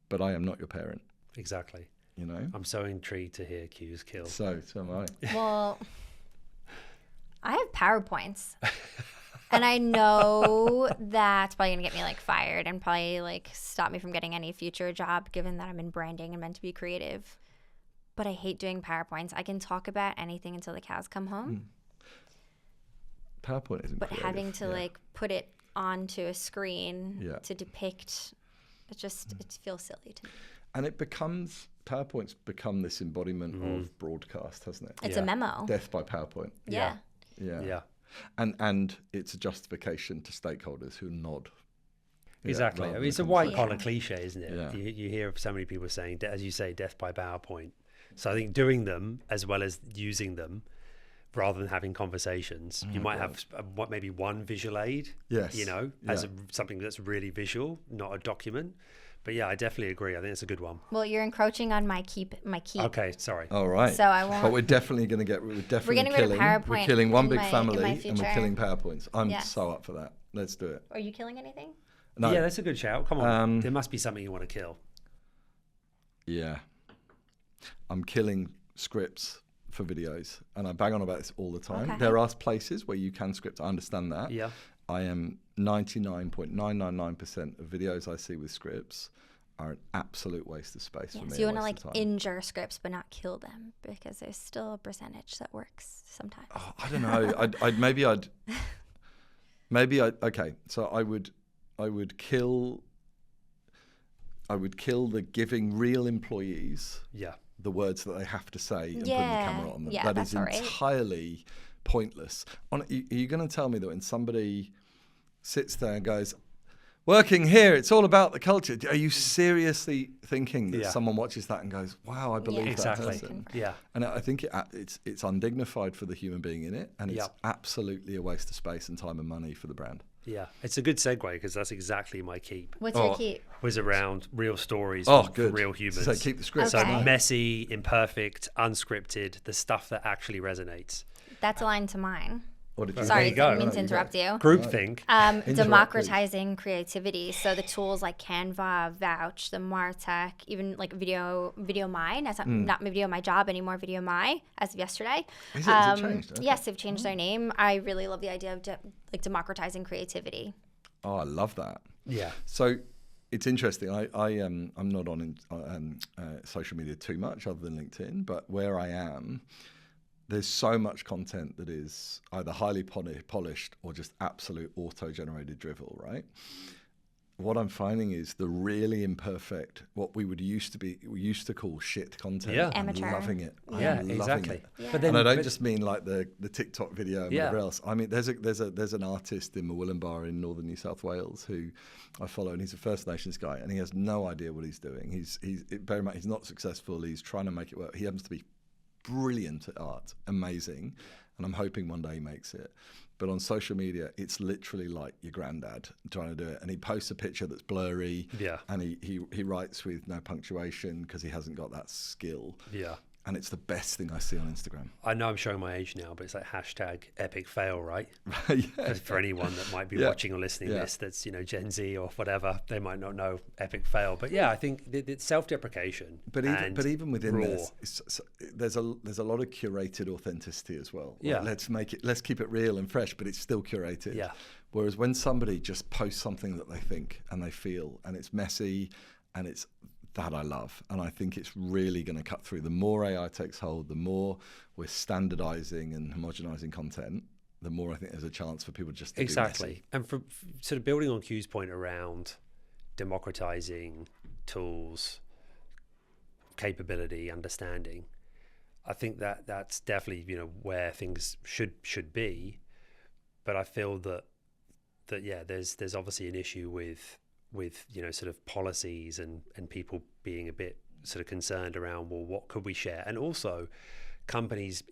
but I am not your parent. Exactly. I'm so intrigued to hear Q's kill. So am I. Well, I have PowerPoints. And I know that's probably going to get me like fired and probably like stop me from getting any future job, given that I'm in branding and meant to be creative. But I hate doing PowerPoints. I can talk about anything until the cows come home. PowerPoint isn't But creative. having to like put it onto a screen to depict, it feels silly to me. And PowerPoint's become this embodiment of broadcast, hasn't it? It's a memo. Death by PowerPoint. Yeah. And it's a justification to stakeholders who nod. Exactly. rather I mean, than it's a a white conversation. collar cliche, isn't it? Yeah. You hear so many people saying, as you say, death by PowerPoint. So I think doing them as well as using them, rather than having conversations, you might have maybe one visual aid. Yes. As something that's really visual, not a document. But yeah, I definitely agree. I think it's a good one. Well, you're encroaching on my keep. Okay, sorry. All right. So I won't. But we're definitely going to get. We're getting rid of PowerPoint We're killing one in big my family, and we're future. killing PowerPoints. I'm Yes. so up for that. Let's do it. Are you killing anything? No. Yeah, that's a good shout. Come on. There must be something you want to kill. Yeah. I'm killing scripts for videos, and I bang on about this all the time. Okay. There are places where you can script. I understand that. Yeah. I am 99.999% of videos I see with scripts are an absolute waste of space for me. So you want to a like waste of time. injure scripts but not kill them, because there's still a percentage that works sometimes. Oh, I don't know. Okay. So I would kill the giving real employees Yeah. the words that they have to say and putting the Yeah. camera on them. Yeah, That that's is all right. entirely pointless. Are you going to tell me that when somebody sits there and goes, working here, it's all about the culture. Are you seriously thinking that someone watches that and goes, wow, I believe that Exactly. person? Yeah. And I think it's undignified for the human being in it, and it's absolutely a waste of space and time and money for the brand. Yeah. It's a good segue because that's exactly my keep. What's your keep? Was around real stories Oh, from real humans. So keep the script. So Okay. messy, imperfect, unscripted, the stuff that actually resonates. That's aligned to mine. What did you There Sorry, you go. I didn't mean to interrupt you. Groupthink. Democratizing creativity. So the tools like Canva, Vouch, the Martech, even like Video My. That's not Video My Job anymore, Video My, as of yesterday. Is it? Has it changed? Okay. Yes, they've changed their name. I really love the idea of democratizing creativity. Oh, I love that. Yeah. So it's interesting. I'm not on social media too much other than LinkedIn, but where I am, there's so much content that is either highly polished or just absolute auto-generated drivel, right? What I'm finding is the really imperfect, what we used to call shit content. Yeah. I'm Amateur. loving it. Yeah, I'm loving exactly. it. Yeah. But then, And I don't just mean like the TikTok video and Yeah. whatever else. I mean, there's an artist in Murwillumbah in northern New South Wales who I follow, and he's a First Nations guy, and he has no idea what he's doing. He's not successful. He's trying to make it work. He happens to be brilliant at art, amazing, and I'm hoping one day he makes it. But on social media, it's literally like your granddad trying to do it. And he posts a picture that's blurry, and he writes with no punctuation because he hasn't got that skill. Yeah. And it's the best thing I see on Instagram. I know I'm showing my age now, but it's like hashtag epic fail, right? Yeah. For anyone that might be Yeah. watching or listening to Yeah. this, that's Gen Z or whatever, they might not know epic fail. But yeah, I think it's self-deprecation. But even within raw. this, there's a lot of curated authenticity as well. Yeah. Like, let's keep it real and fresh, but it's still curated. Yeah. Whereas when somebody just posts something that they think and they feel, and it's messy, and it's that I love, and I think it's really going to cut through. The more AI takes hold, the more we're standardizing and homogenizing content, the more I think there's a chance for people just to do messy. And for sort of building on Q's point around democratizing tools, capability, understanding, I think that's definitely where things should be. But I feel that yeah, there's obviously an issue with sort of policies and people being a bit sort of concerned around, well, what could we share? And also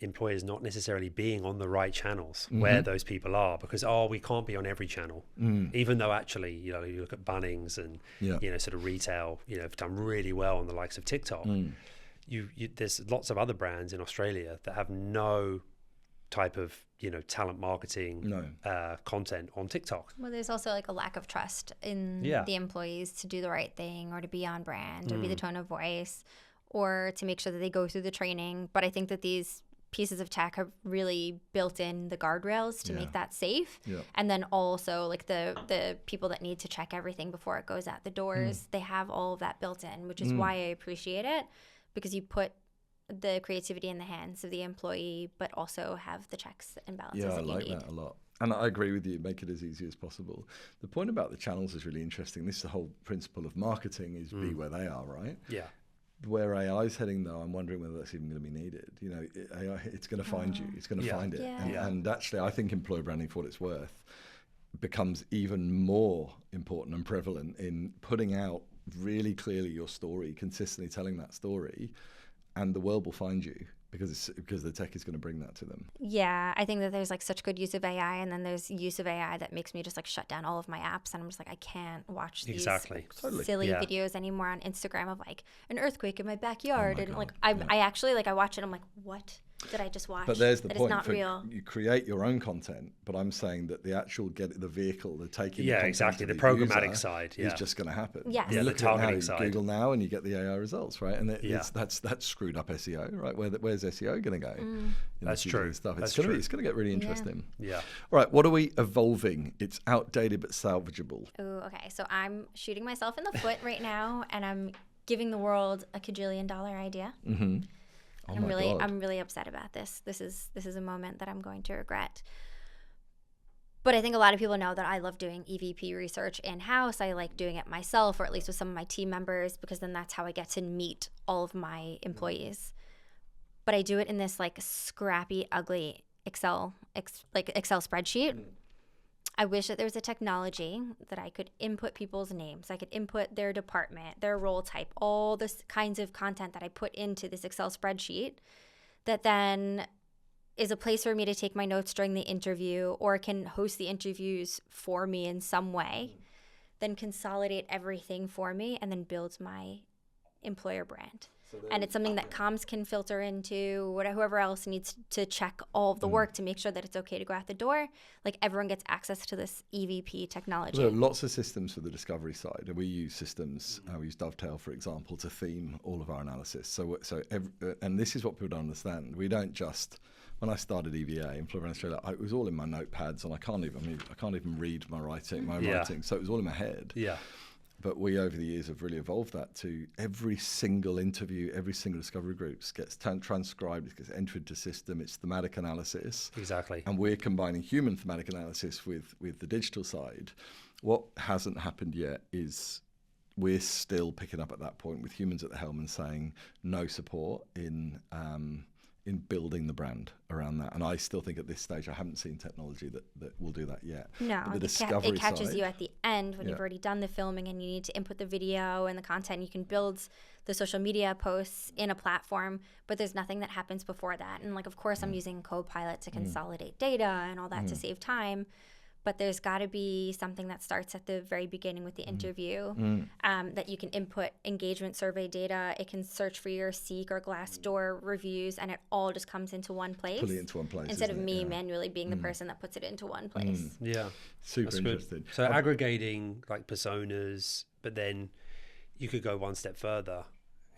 employers not necessarily being on the right channels where those people are, because we can't be on every channel, even though actually you look at Bunnings and sort of retail have done really well on the likes of TikTok. There's lots of other brands in Australia that have no type of talent marketing content on TikTok. Well, there's also like a lack of trust in the employees to do the right thing or to be on brand or be the tone of voice or to make sure that they go through the training. But I think that these pieces of tech have really built in the guardrails to make that safe. Yeah. And then also like the people that need to check everything before it goes out the doors, they have all of that built in, which is why I appreciate it, because you put the creativity in the hands of the employee, but also have the checks and balances Yeah, I that you like need. that a lot. And I agree with you, make it as easy as possible. The point about the channels is really interesting. This is the whole principle of marketing is be where they are, right? Yeah. Where AI is heading, though, I'm wondering whether that's even going to be needed. You know, AI, it's going to find you. It's going to find it. Yeah. And actually, I think employer branding, for what it's worth, becomes even more important and prevalent in putting out really clearly your story, consistently telling that story, and the world will find you because the tech is going to bring that to them. Yeah, I think that there's like such good use of AI, and then there's use of AI that makes me just like shut down all of my apps, and I'm just like, I can't watch these silly videos anymore on Instagram of like an earthquake in my backyard, and like I actually like I watch it, I'm like, what did I just watch? But there's the that point. Is not real. You create your own content, but I'm saying that the actual the vehicle, the taking the content exactly to the programmatic user side is just going to happen. Yes. You the look at targeting now, side. Google now, and you get the AI results, right? And that's screwed up SEO, right? Where's SEO going to go? That's true. Stuff. That's It's going to get really interesting. Yeah. All right, what are we evolving? It's outdated but salvageable. Oh, okay. So I'm shooting myself in the foot right now, and I'm giving the world a $1,000,000,000 idea. Mm-hmm. Oh I'm really upset about this. This is a moment that I'm going to regret. But I think a lot of people know that I love doing EVP research in-house. I like doing it myself, or at least with some of my team members, because then that's how I get to meet all of my employees. But I do it in this like scrappy, ugly Excel spreadsheet. I wish that there was a technology that I could input people's names. I could input their department, their role type, all this kinds of content that I put into this Excel spreadsheet that then is a place for me to take my notes during the interview, or can host the interviews for me in some way, then consolidate everything for me, and then build my employer brand. And it's something that comms can filter into, whoever else needs to check all of the work to make sure that it's okay to go out the door. Like everyone gets access to this EVP technology. There are lots of systems for the discovery side. And we use systems, we use Dovetail, for example, to theme all of our analysis. And this is what people don't understand. We don't just, when I started EVA in Employer Brand Australia, it was all in my notepads, and I can't even read my writing. So it was all in my head. Yeah. But we, over the years, have really evolved that to every single interview, every single discovery group gets transcribed, it gets entered into system, it's thematic analysis. Exactly. And we're combining human thematic analysis with the digital side. What hasn't happened yet is we're still picking up at that point with humans at the helm and saying no support in building the brand around that. And I still think at this stage I haven't seen technology that will do that yet. No, it catches you at the end when you've already done the filming and you need to input the video and the content. You can build the social media posts in a platform, but there's nothing that happens before that. And like, of course, I'm using Copilot to consolidate data and all that to save time. But there's got to be something that starts at the very beginning with the interview, that you can input engagement survey data. It can search for your Seek or Glassdoor reviews, and it all just comes into one place. Put it into one place. Instead of me manually being the person that puts it into one place. Yeah. Super interesting. So aggregating like personas, but then you could go one step further.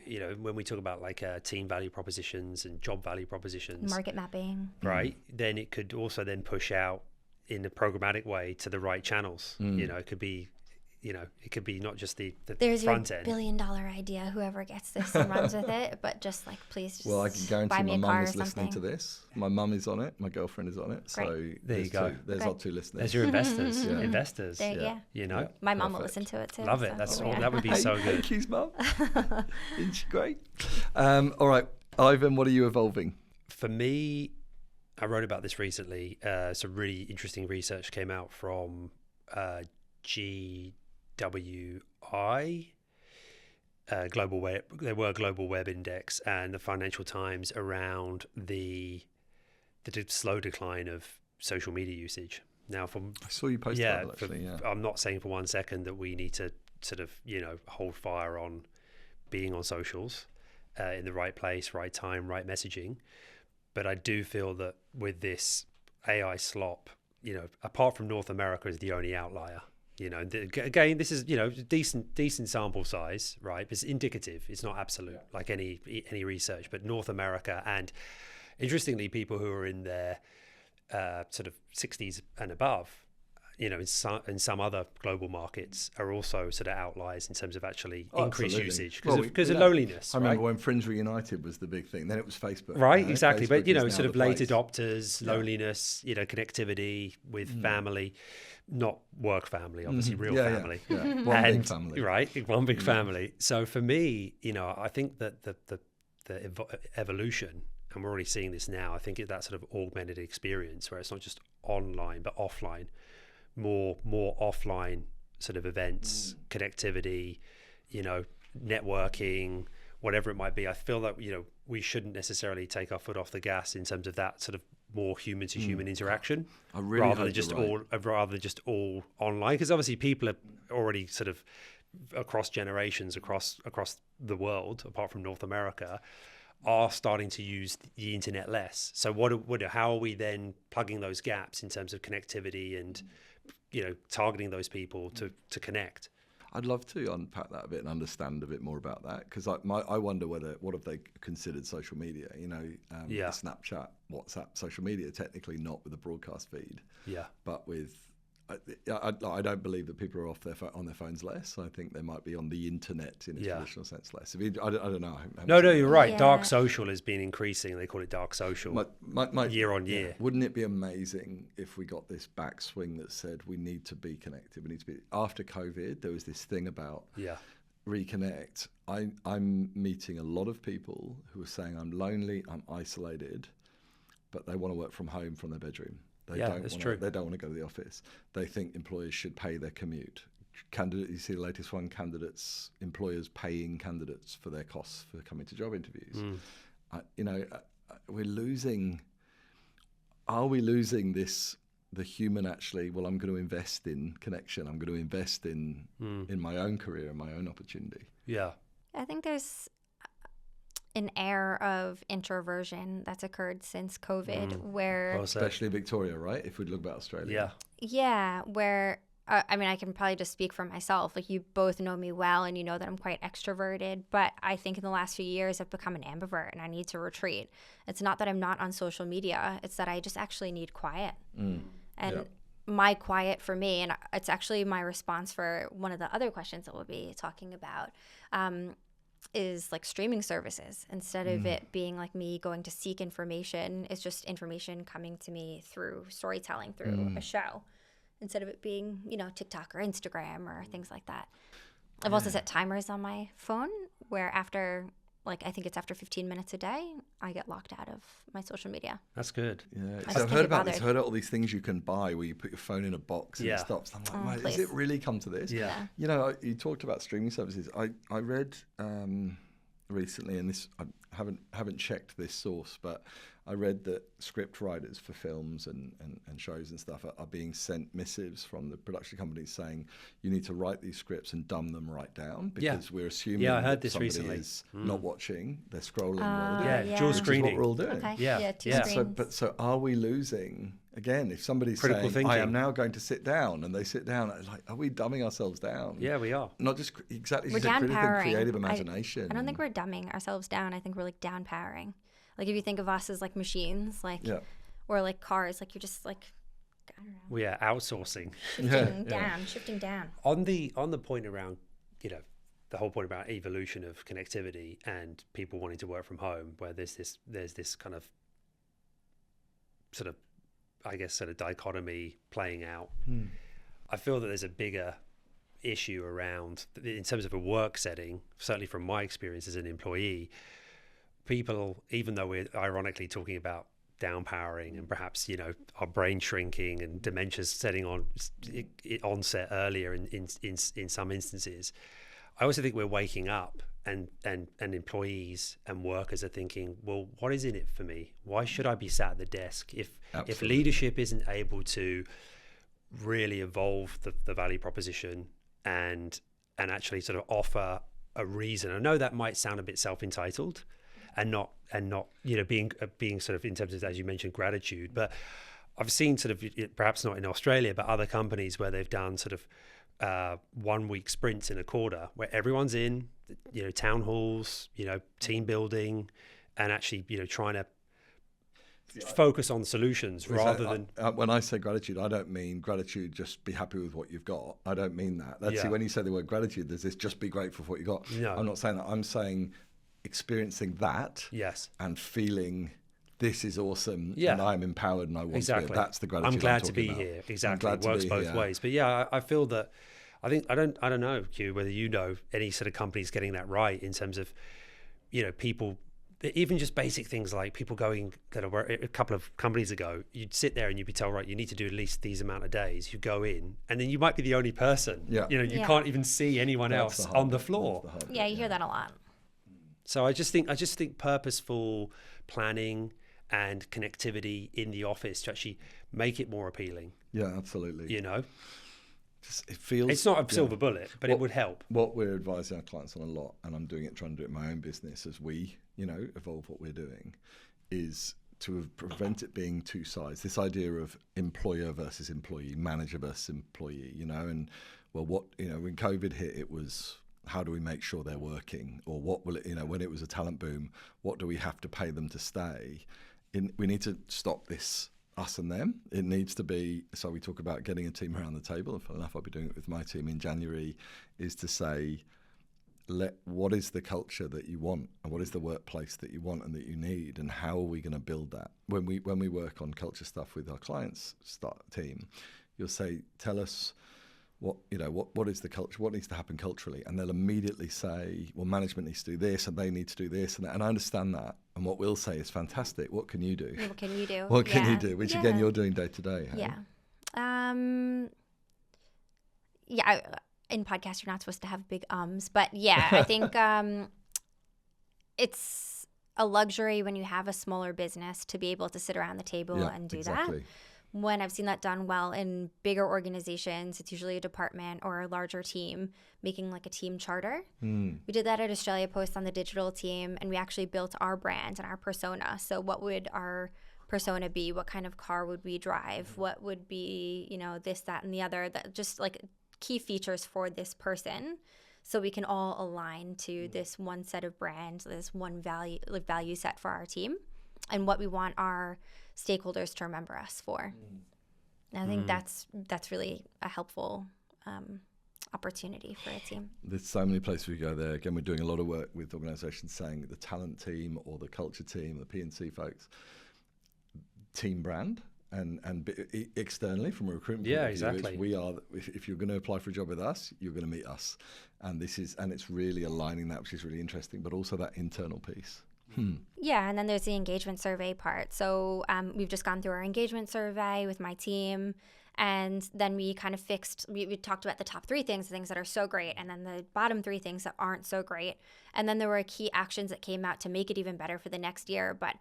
You know, when we talk about like team value propositions and job value propositions. Market mapping. Right. Then it could also then push out in a programmatic way to the right channels. You know, it could be not just the There's front your end. $1 billion idea, whoever gets this and runs with it, but just like, please just Well, I can guarantee buy me my a car mum or is listening something. to this. My mum is on it. My girlfriend is on it. Great. So There you go. There's our two listeners. There's your investors. Yeah. Investors. Yeah. You know? My mum will Perfect. listen to it too. Love it. so That's there we all. go. That would be so good. Thank you, mum. Isn't she great? All right, Ivan, what are you evolving? For me, I wrote about this recently. Some really interesting research came out from GWI, Global Web. There were Global Web Index and the Financial Times around the slow decline of social media usage. Now, I saw you post that actually. I'm not saying for 1 second that we need to sort of hold fire on being on socials in the right place, right time, right messaging. But I do feel that with this AI slop, apart from North America is the only outlier. Again, this is decent sample size, right? It's indicative. It's not absolute like any research. But North America and Interestingly, people who are in their sort of 60s and above, in some other global markets, are also sort of outliers in terms of actually increased usage because of loneliness. I remember when Friends Reunited was the big thing. Then it was Facebook. Right, exactly. Facebook But sort of late adopters, loneliness, connectivity with family, not work family, obviously real family. Yeah. One big family. Right, one big family. So for me, I think that the evolution, and we're already seeing this now, I think that sort of augmented experience where it's not just online but offline, more offline sort of events, connectivity, networking, whatever it might be. I feel that we shouldn't necessarily take our foot off the gas in terms of that sort of more human to human interaction, rather than just all online, because obviously people are already sort of across generations, across the world, apart from North America, are starting to use the internet less. So how are we then plugging those gaps in terms of connectivity and targeting those people to connect? I'd love to unpack that a bit and understand a bit more about that, because I wonder what have they considered social media? Snapchat, WhatsApp, social media, technically not with a broadcast feed, but with. I don't believe that people are on their phones less. I think they might be on the internet in a traditional sense less. I don't know. No, you're right. Yeah. Dark social has been increasing. They call it dark social year on year. Wouldn't it be amazing if we got this backswing that said we need to be connected? We need to be. After COVID, there was this thing about reconnect. I'm meeting a lot of people who are saying I'm lonely, I'm isolated, but they want to work from home from their bedroom. They don't want to go to the office. They think employers should pay their commute. You see the latest one, employers paying candidates for their costs for coming to job interviews. We're losing. Are we losing the human actually? Well, I'm going to invest in connection. I'm going to invest in my own career and my own opportunity. Yeah. I think there's an air of introversion that's occurred since COVID, where especially Victoria, right? If we look about Australia, where I can probably just speak for myself. Like, you both know me well, and you know that I'm quite extroverted. But I think in the last few years, I've become an ambivert, and I need to retreat. It's not that I'm not on social media; it's that I just actually need quiet. And my quiet for me, and it's actually my response for one of the other questions that we'll be talking about. Is like streaming services. Instead of it being like me going to seek information, it's just information coming to me through storytelling, through a show, instead of it being, TikTok or Instagram or things like that. I've also set timers on my phone where after, I think it's after 15 minutes a day, I get locked out of my social media. That's good. Yeah. So I've heard about this. I've heard all these things you can buy where you put your phone in a box and it stops. I'm like, has it really come to this? Yeah. You talked about streaming services. I read recently, and this I haven't checked this source, but I read that script writers for films and shows and stuff are being sent missives from the production companies saying you need to write these scripts and dumb them right down, because we're assuming I heard this somebody recently. is not watching, they're scrolling. Dual screening. What we're all doing. Okay. So are we losing, again, if somebody's critical saying, thinking. I am now going to sit down, and they sit down, are we dumbing ourselves down? Yeah, we are. Not just exactly we're down-powering. Creative imagination. I don't think we're dumbing ourselves down. I think we're down-powering. If you think of us as machines, or cars, you're just I don't know. We are outsourcing. Shifting down. On the point around, the whole point about evolution of connectivity and people wanting to work from home, where there's this kind of sort of dichotomy playing out. I feel that there's a bigger issue around, in terms of a work setting, certainly from my experience as an employee, people, even though we're ironically talking about downpowering and perhaps our brain shrinking and dementia setting on onset earlier in some instances, I also think we're waking up and employees and workers are thinking, well, what is in it for me? Why should I be sat at the desk if leadership isn't able to really evolve the value proposition and actually sort of offer a reason? I know that might sound a bit self-entitled and not being sort of, in terms of, as you mentioned, gratitude, but I've seen sort of, perhaps not in Australia, but other companies where they've done sort of 1 week sprints in a quarter where everyone's in, town halls, team building, and actually, trying to focus on solutions rather than... when I say gratitude, I don't mean gratitude, just be happy with what you've got. I don't mean that. See, when you say the word gratitude, there's this just be grateful for what you got. No. I'm not saying that. I'm saying experiencing that and feeling this is awesome and I'm empowered and I want to be. That's the gratitude I'm glad I'm to be about. here. Exactly. It works both ways. But yeah, I feel that I don't know, Q, whether you know any sort of companies getting that right in terms of, people, even just basic things like people going that are a couple of companies ago, you'd sit there and you'd be told, right, you need to do at least these amount of days. You go in and then you might be the only person. You can't even see anyone else on the floor. You hear that a lot. So I just think purposeful planning and connectivity in the office to actually make it more appealing. Yeah, absolutely. It feels, it's not a silver bullet, but it would help. What we're advising our clients on a lot, and I'm trying to do it in my own business as we, evolve what we're doing, is to prevent it being two sides. This idea of employer versus employee, manager versus employee, and when COVID hit, it was, how do we make sure they're working? Or what will it, when it was a talent boom, what do we have to pay them to stay? We need to stop this us and them. It needs to be, so we talk about getting a team around the table, and funnily enough, I'll be doing it with my team in January, is to say, what is the culture that you want, and what is the workplace that you want and that you need, and how are we going to build that? When we work on culture stuff with our clients team, you'll say, tell us what is the culture, what needs to happen culturally, and they'll immediately say, well, management needs to do this and they need to do this and that, and I understand that, and what we'll say is fantastic. What can you do? What can you do? What can you do? Which again, you're doing day to day. Yeah. In podcasts, you're not supposed to have big ums, but yeah, I think it's a luxury when you have a smaller business to be able to sit around the table and do that. When I've seen that done well in bigger organizations, it's usually a department or a larger team making like a team charter. We did that at Australia Post on the digital team, and we actually built our brand and our persona. So what would our persona be? What kind of car would we drive? What would be, this, that, and the other, that just like key features for this person, so we can all align to this one set of brands, this one value set for our team, and what we want our stakeholders to remember us for. And I think that's really a helpful opportunity for a team. There's so many places we go there. Again, we're doing a lot of work with organizations saying the talent team or the culture team, the P&C folks, team brand. And externally from a recruitment point of view, exactly. We are, if you're going to apply for a job with us, you're going to meet us, and it's really aligning that, which is really interesting, but also that internal piece. Yeah, and then there's the engagement survey part. So we've just gone through our engagement survey with my team, and then we kind of we talked about the top 3 things, the things that are so great, and then the bottom 3 things that aren't so great. And then there were key actions that came out to make it even better for the next year. But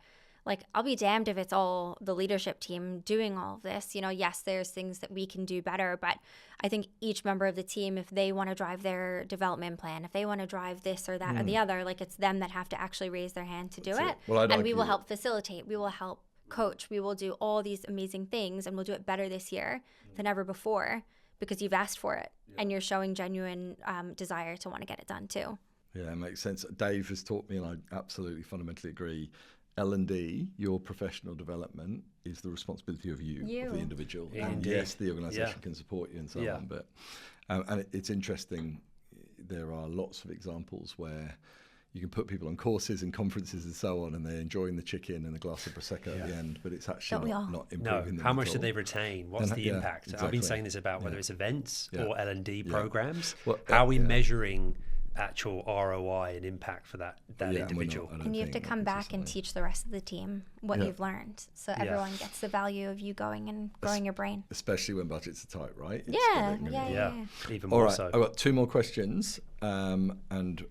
like, I'll be damned if it's all the leadership team doing all of this. Yes, there's things that we can do better, but I think each member of the team, if they want to drive their development plan, if they want to drive this or that or the other, like, it's them that have to actually raise their hand to do it. Well, and we will help facilitate. We will help coach. We will do all these amazing things, and we'll do it better this year than ever before because you've asked for it and you're showing genuine desire to want to get it done too. Yeah, it makes sense. Dave has taught me, and I absolutely fundamentally agree, L&D, your professional development, is the responsibility of you. Of the individual. Yeah. And yes, the organisation can support you and so on, but and it's interesting. There are lots of examples where you can put people on courses and conferences and so on, and they're enjoying the chicken and a glass of Prosecco at the end, but it's actually not improving them. How much at do all. they retain? What's the impact? Exactly. I've been saying this about whether it's events or L&D programs. Well, how are we measuring actual ROI and impact for that individual? And you have to come back and teach the rest of the team what you've learned, so everyone gets the value of you going and growing your brain. Especially when budgets are tight, right? Even all more right, so. I've got 2 more questions, the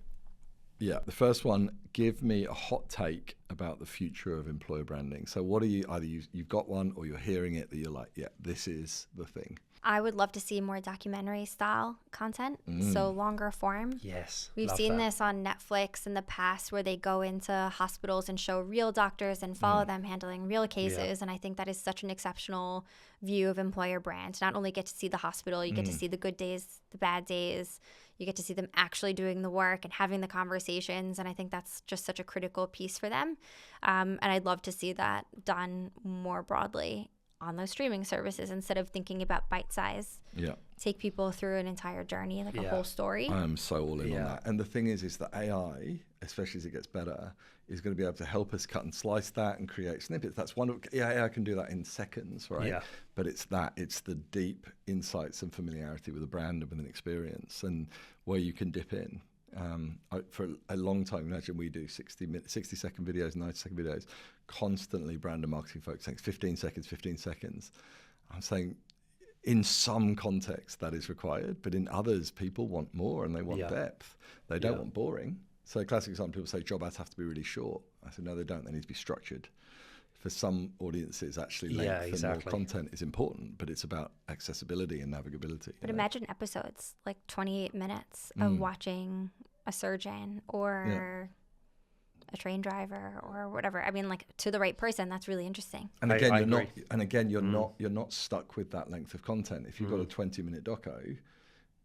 first one, give me a hot take about the future of employer branding. So what are you, either you've got one or you're hearing it that you're like, this is the thing. I would love to see more documentary style content, so longer form. Yes. We've seen this on Netflix in the past where they go into hospitals and show real doctors and follow them handling real cases. And I think that is such an exceptional view of employer brand. Not only get to see the hospital, you get to see the good days, the bad days. You get to see them actually doing the work and having the conversations. And I think that's just such a critical piece for them. And I'd love to see that done more broadly on those streaming services instead of thinking about bite size. Yeah. Take people through an entire journey, like a whole story. I am so all in on that. And the thing is that AI, especially as it gets better, is going to be able to help us cut and slice that and create snippets. That's one. AI can do that in seconds, right? Yeah. But it's the deep insights and familiarity with a brand and with an experience, and where you can dip in. For a long time, imagine we do 60-second videos, 90-second videos, constantly brand and marketing folks saying 15 seconds. I'm saying in some context that is required, but in others, people want more and they want depth. They don't want boring. So classic example, people say job ads have to be really short. I said, no, they don't. They need to be structured. For some audiences, actually length and more content is important, but it's about accessibility and navigability. But imagine episodes, like 28 minutes of watching a surgeon or a train driver or whatever. I mean, like, to the right person, that's really interesting. And again, you're not stuck with that length of content. If you've got a 20-minute doco,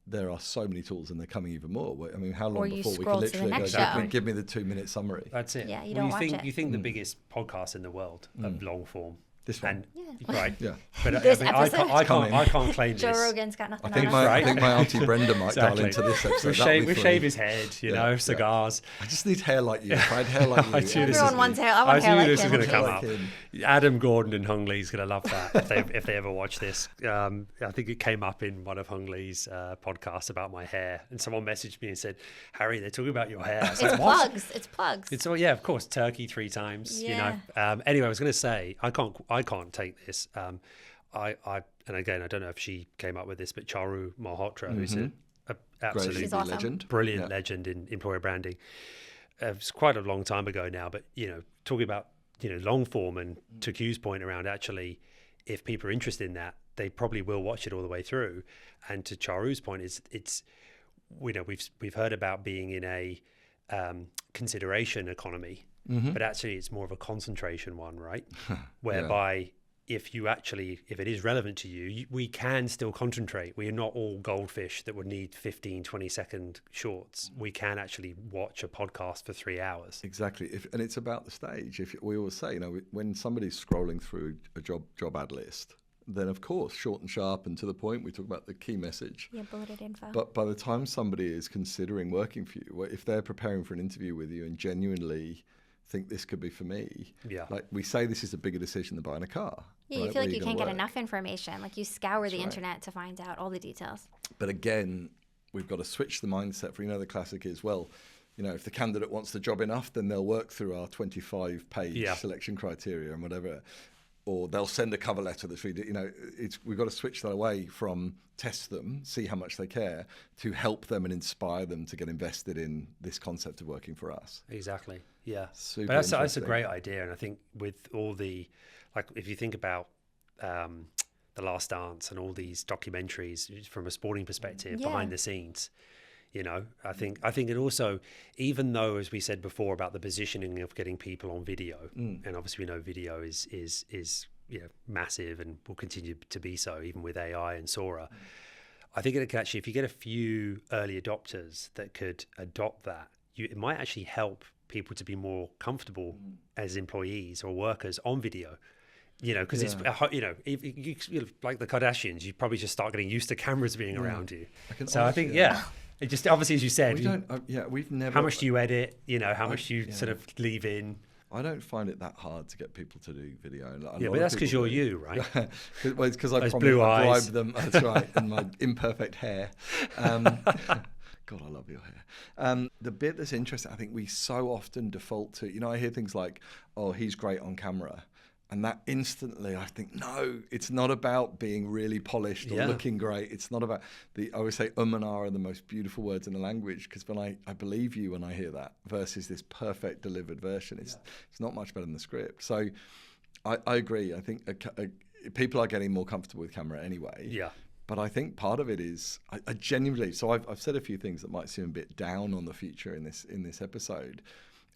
there are so many tools, and they're coming even more. I mean, how long before we can literally go, give me the 2-minute summary? That's it. Yeah, you don't watch it. You think the biggest podcast in the world of long form. This one. Right. Yeah. But This I can't claim Joe this. Rogan's got nothing I think on us. my auntie Brenda might dial into this episode. We shave his head, cigars. I just need hair like you. If I had hair like you. Everyone wants hair. I want hair like him. This is going to come up. Adam Gordon and Hung Lee's going to love that if they ever watch this. I think it came up in one of Hung Lee's podcasts about my hair, and someone messaged me and said, "Harry, they're talking about your hair." It's plugs. It's plugs. It's all, of course, turkey 3 times. Anyway, I was going to say I can't take this. And again, I don't know if she came up with this, but Charu Malhotra, who's an absolute awesome. brilliant legend in employer branding. It's quite a long time ago now, but talking about long form, and to Q's point around, actually, if people are interested in that, they probably will watch it all the way through. And to Charu's point, it's we've heard about being in a consideration economy, but actually it's more of a concentration one, right? Whereby if it is relevant to you, we can still concentrate. We are not all goldfish that would need 15, 20-second shorts. We can actually watch a podcast for 3 hours. Exactly. And it's about the stage. We always say, when somebody's scrolling through a job ad list, then of course, short and sharp and to the point, we talk about the key message. Yeah, bulleted info. But by the time somebody is considering working for you, if they're preparing for an interview with you and genuinely think this could be for me, like we say, this is a bigger decision than buying a car. Yeah, you feel like you can't get enough information. Like you scour the internet to find out all the details. But again, we've got to switch the mindset for, the classic is, if the candidate wants the job enough, then they'll work through our 25-page selection criteria and whatever, or they'll send a cover letter that's really, we've got to switch that away from test them, see how much they care, to help them and inspire them to get invested in this concept of working for us. Exactly. Yeah. Super but that's a great idea. And I think with all the, like, if you think about The Last Dance and all these documentaries from a sporting perspective, behind the scenes, I think it also, even though, as we said before, about the positioning of getting people on video, and obviously we know video is massive and will continue to be so, even with AI and Sora. I think it can actually, if you get a few early adopters that could adopt that, it might actually help people to be more comfortable as employees or workers on video. Because it's, if you like the Kardashians, you probably just start getting used to cameras being around you. I think, it just, obviously, as you said, we've never. How much do you edit? How much do you sort of leave in? I don't find it that hard to get people to do video. But that's because you're you, right? Well, it's because I blue eyes. bribe them. That's right, and my imperfect hair. God, I love your hair. The bit that's interesting, I think we so often default to, I hear things like, oh, he's great on camera. And that instantly, I think, no, it's not about being really polished or looking great. It's not about I always say and are the most beautiful words in the language, because when I believe you when I hear that versus this perfect delivered version, it's not much better than the script. So I agree. I think people are getting more comfortable with camera anyway. Yeah. But I think part of it is, I genuinely, so I've said a few things that might seem a bit down on the future in this episode.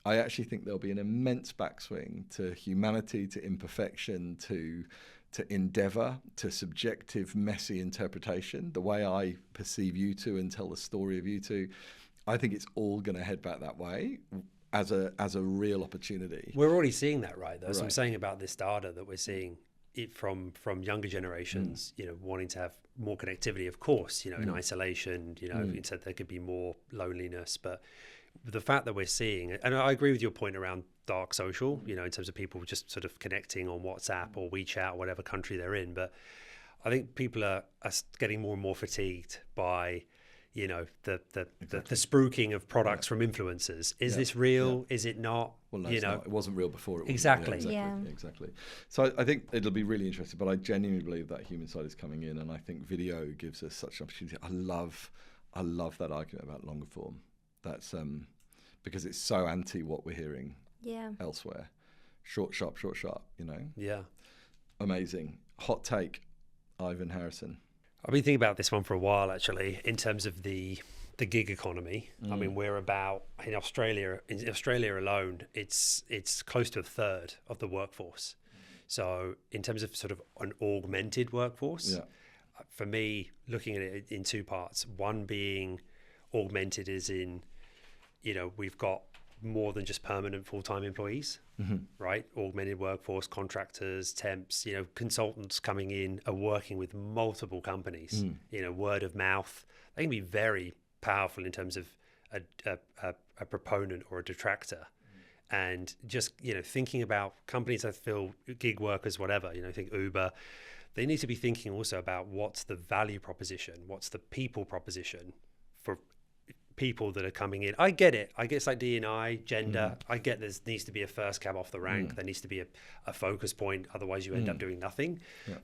I actually think there'll be an immense backswing to humanity, to imperfection, to to endeavor, to subjective, messy interpretation, the way I perceive you two and tell the story of you two, I think it's all going to head back that way as a real opportunity. We're already seeing that, right? That's Right. what I'm saying about this data, that we're seeing it from younger generations, wanting to have more connectivity, of course, in isolation, you said there could be more loneliness, but the fact that we're seeing, and I agree with your point around dark social, in terms of people just sort of connecting on WhatsApp or WeChat, whatever country they're in. But I think people are getting more and more fatigued by, the spruiking of products from influencers. Is this real? Is it not? Well, no, it's not. It wasn't real before. It wasn't. Exactly. Exactly. So I think it'll be really interesting, but I genuinely believe that human side is coming in, and I think video gives us such an opportunity. I love that argument about longer form. That's because it's so anti what we're hearing elsewhere. Short, sharp, Yeah. Amazing. Hot take, Ivan Harrison. I've been thinking about this one for a while, actually, in terms of the gig economy. I mean, we're about, in Australia alone, it's close to a third of the workforce. So in terms of sort of an augmented workforce, for me, looking at it in two parts, one being augmented is in, we've got more than just permanent full-time employees, right? Augmented workforce, contractors, temps, consultants coming in are working with multiple companies, word of mouth. They can be very powerful in terms of a proponent or a detractor. And just, thinking about companies that feel gig workers, whatever, think Uber, they need to be thinking also about what's the value proposition, what's the people proposition for people that are coming in. I get it. I get it's like D&I, gender. I get there needs to be a first cab off the rank. There needs to be a focus point. Otherwise you end up doing nothing.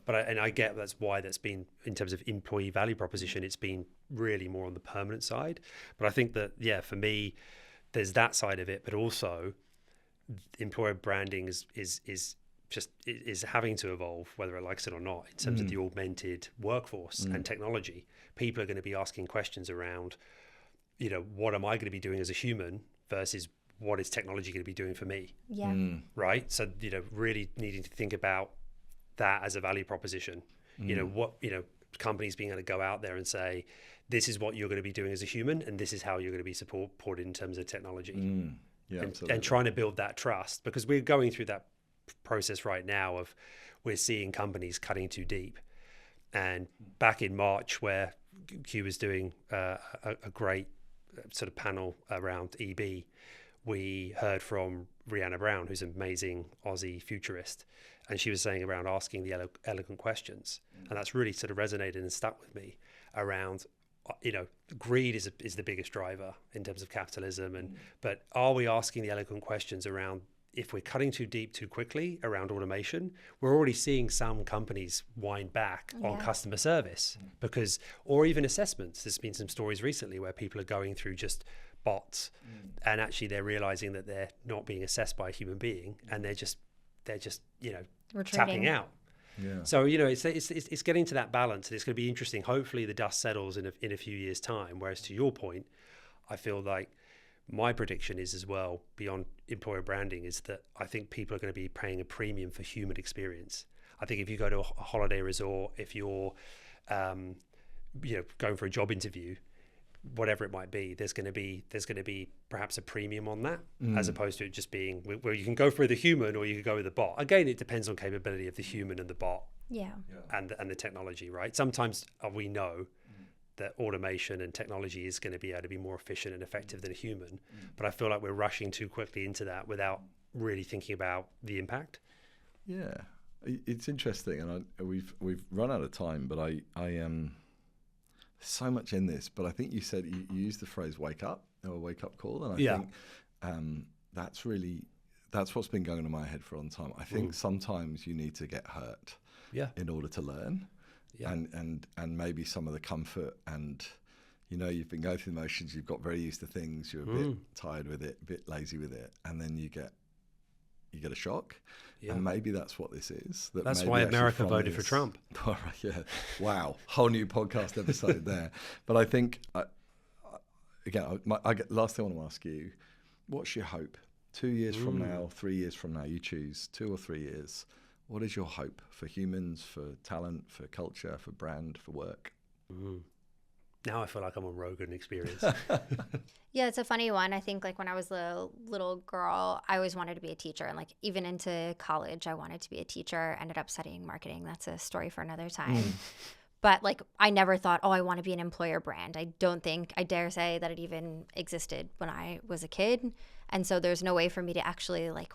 But I get that's why that's been, in terms of employee value proposition, it's been really more on the permanent side. But I think that, for me, there's that side of it, but also employer branding is having to evolve, whether it likes it or not, in terms of the augmented workforce and technology. People are going to be asking questions around, what am I going to be doing as a human versus what is technology going to be doing for me? Yeah. Right. So, really needing to think about that as a value proposition. Companies being able to go out there and say, this is what you're going to be doing as a human, and this is how you're going to be supported in terms of technology. And trying to build that trust, because we're going through that process right now of we're seeing companies cutting too deep. And back in March, where Q was doing a great sort of panel around EB, we heard from Rihanna Brown, who's an amazing Aussie futurist, and she was saying around asking the elegant questions, and that's really sort of resonated and stuck with me around, greed is the biggest driver in terms of capitalism, but are we asking the elegant questions around, if we're cutting too deep too quickly around automation, we're already seeing some companies wind back on customer service or even assessments. There's been some stories recently where people are going through just bots and actually they're realizing that they're not being assessed by a human being, and they're just tapping out. So it's getting to that balance, and it's going to be interesting. Hopefully the dust settles in a few years' time. Whereas to your point, I feel like my prediction is as well, beyond employer branding, is that I think people are going to be paying a premium for human experience. I think if you go to a holiday resort, if you're going for a job interview, whatever it might be, there's going to be perhaps a premium on that, as opposed to it just being where you can go for the human or you can go with the bot. Again, it depends on capability of the human and the bot and the technology, right? Sometimes we know that automation and technology is going to be able to be more efficient and effective than a human, but I feel like we're rushing too quickly into that without really thinking about the impact. Yeah, it's interesting, and we've run out of time, but I so much in this, but I think you said you used the phrase "wake up" or "wake up call," and I think that's what's been going on in my head for a long time. I think sometimes you need to get hurt in order to learn. And maybe some of the comfort, and you've been going through the motions, you've got very used to things, you're a bit tired with it, a bit lazy with it, and then you get a shock, and maybe that's what this is. That's why America voted for Trump. All right, wow, whole new podcast episode there. But I think last thing I want to ask you, what's your hope? 2 years from now, 3 years from now, you choose 2 or 3 years. What is your hope for humans, for talent, for culture, for brand, for work? Now I feel like I'm on Rogan Experience. Yeah, it's a funny one. I think like when I was a little girl, I always wanted to be a teacher. And like even into college, I wanted to be a teacher, ended up studying marketing. That's a story for another time. But like I never thought, oh, I want to be an employer brand. I don't think, I dare say that it even existed when I was a kid. And so there's no way for me to actually like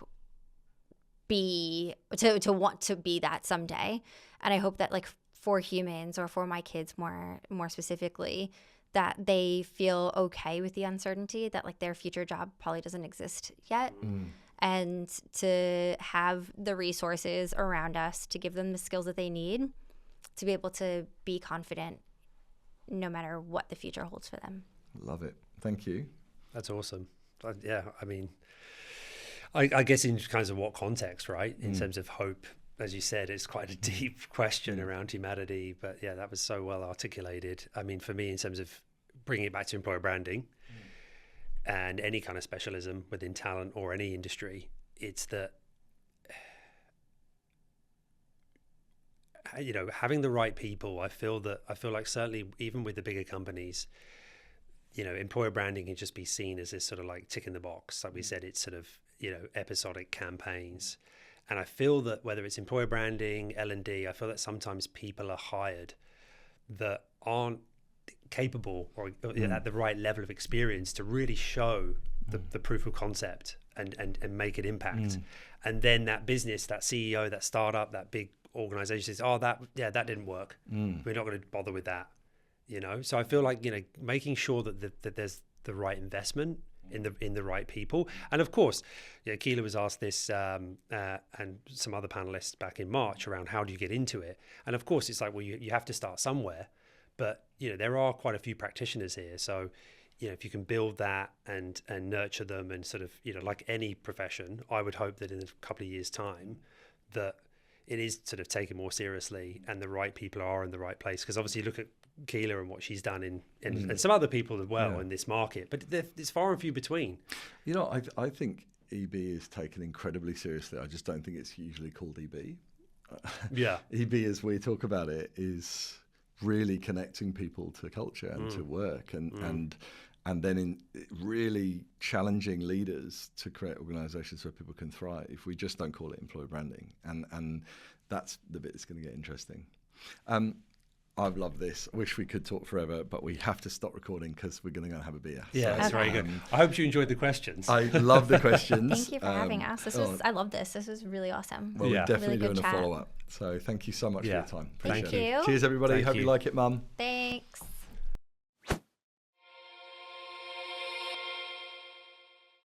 to want to be that someday. And I hope that like for humans, or for my kids more specifically, that they feel okay with the uncertainty, that like their future job probably doesn't exist yet. And to have the resources around us to give them the skills that they need to be able to be confident no matter what the future holds for them. Love it. Thank you. That's awesome. Yeah, I mean, I guess in kinds of what context, right? In terms of hope, as you said, it's quite a deep question around humanity. But yeah, that was so well articulated. I mean, for me, in terms of bringing it back to employer branding and any kind of specialism within talent or any industry, it's that, you know, having the right people, I feel like certainly even with the bigger companies, you know, employer branding can just be seen as this sort of like tick in the box. Like we said, it's sort of, you know, episodic campaigns. And I feel that whether it's employer branding, L&D, I feel that sometimes people are hired that aren't capable or at the right level of experience to really show the proof of concept and make an impact. And then that business, that CEO, that startup, that big organization says, oh, that didn't work. We're not going to bother with that. You know, so I feel like, you know, making sure that there's the right investment in the right people. And of course, you know, Quila was asked this and some other panelists back in March around how do you get into it. And of course, it's like, well, you have to start somewhere. But, you know, there are quite a few practitioners here. So, you know, if you can build that and nurture them and sort of, you know, like any profession, I would hope that in a couple of years' time that it is sort of taken more seriously and the right people are in the right place. Because obviously look at Quila and what she's done and some other people as well in this market, but it's far and few between. You know, I think EB is taken incredibly seriously. I just don't think it's usually called EB. EB, as we talk about it, is really connecting people to culture and to work and then in really challenging leaders to create organizations where people can thrive. We just don't call it employer branding. And that's the bit that's going to get interesting. I've loved this. I wish we could talk forever, but we have to stop recording because we're going to go and have a beer. Yeah, that's very good. I hope you enjoyed the questions. I love the questions. Thank you for having us. I love this. This was really awesome. Well, we're definitely really doing a follow-up. So thank you so much for your time. Thank you. Cheers, everybody. Thank Hope you you like it, Mum. Thanks.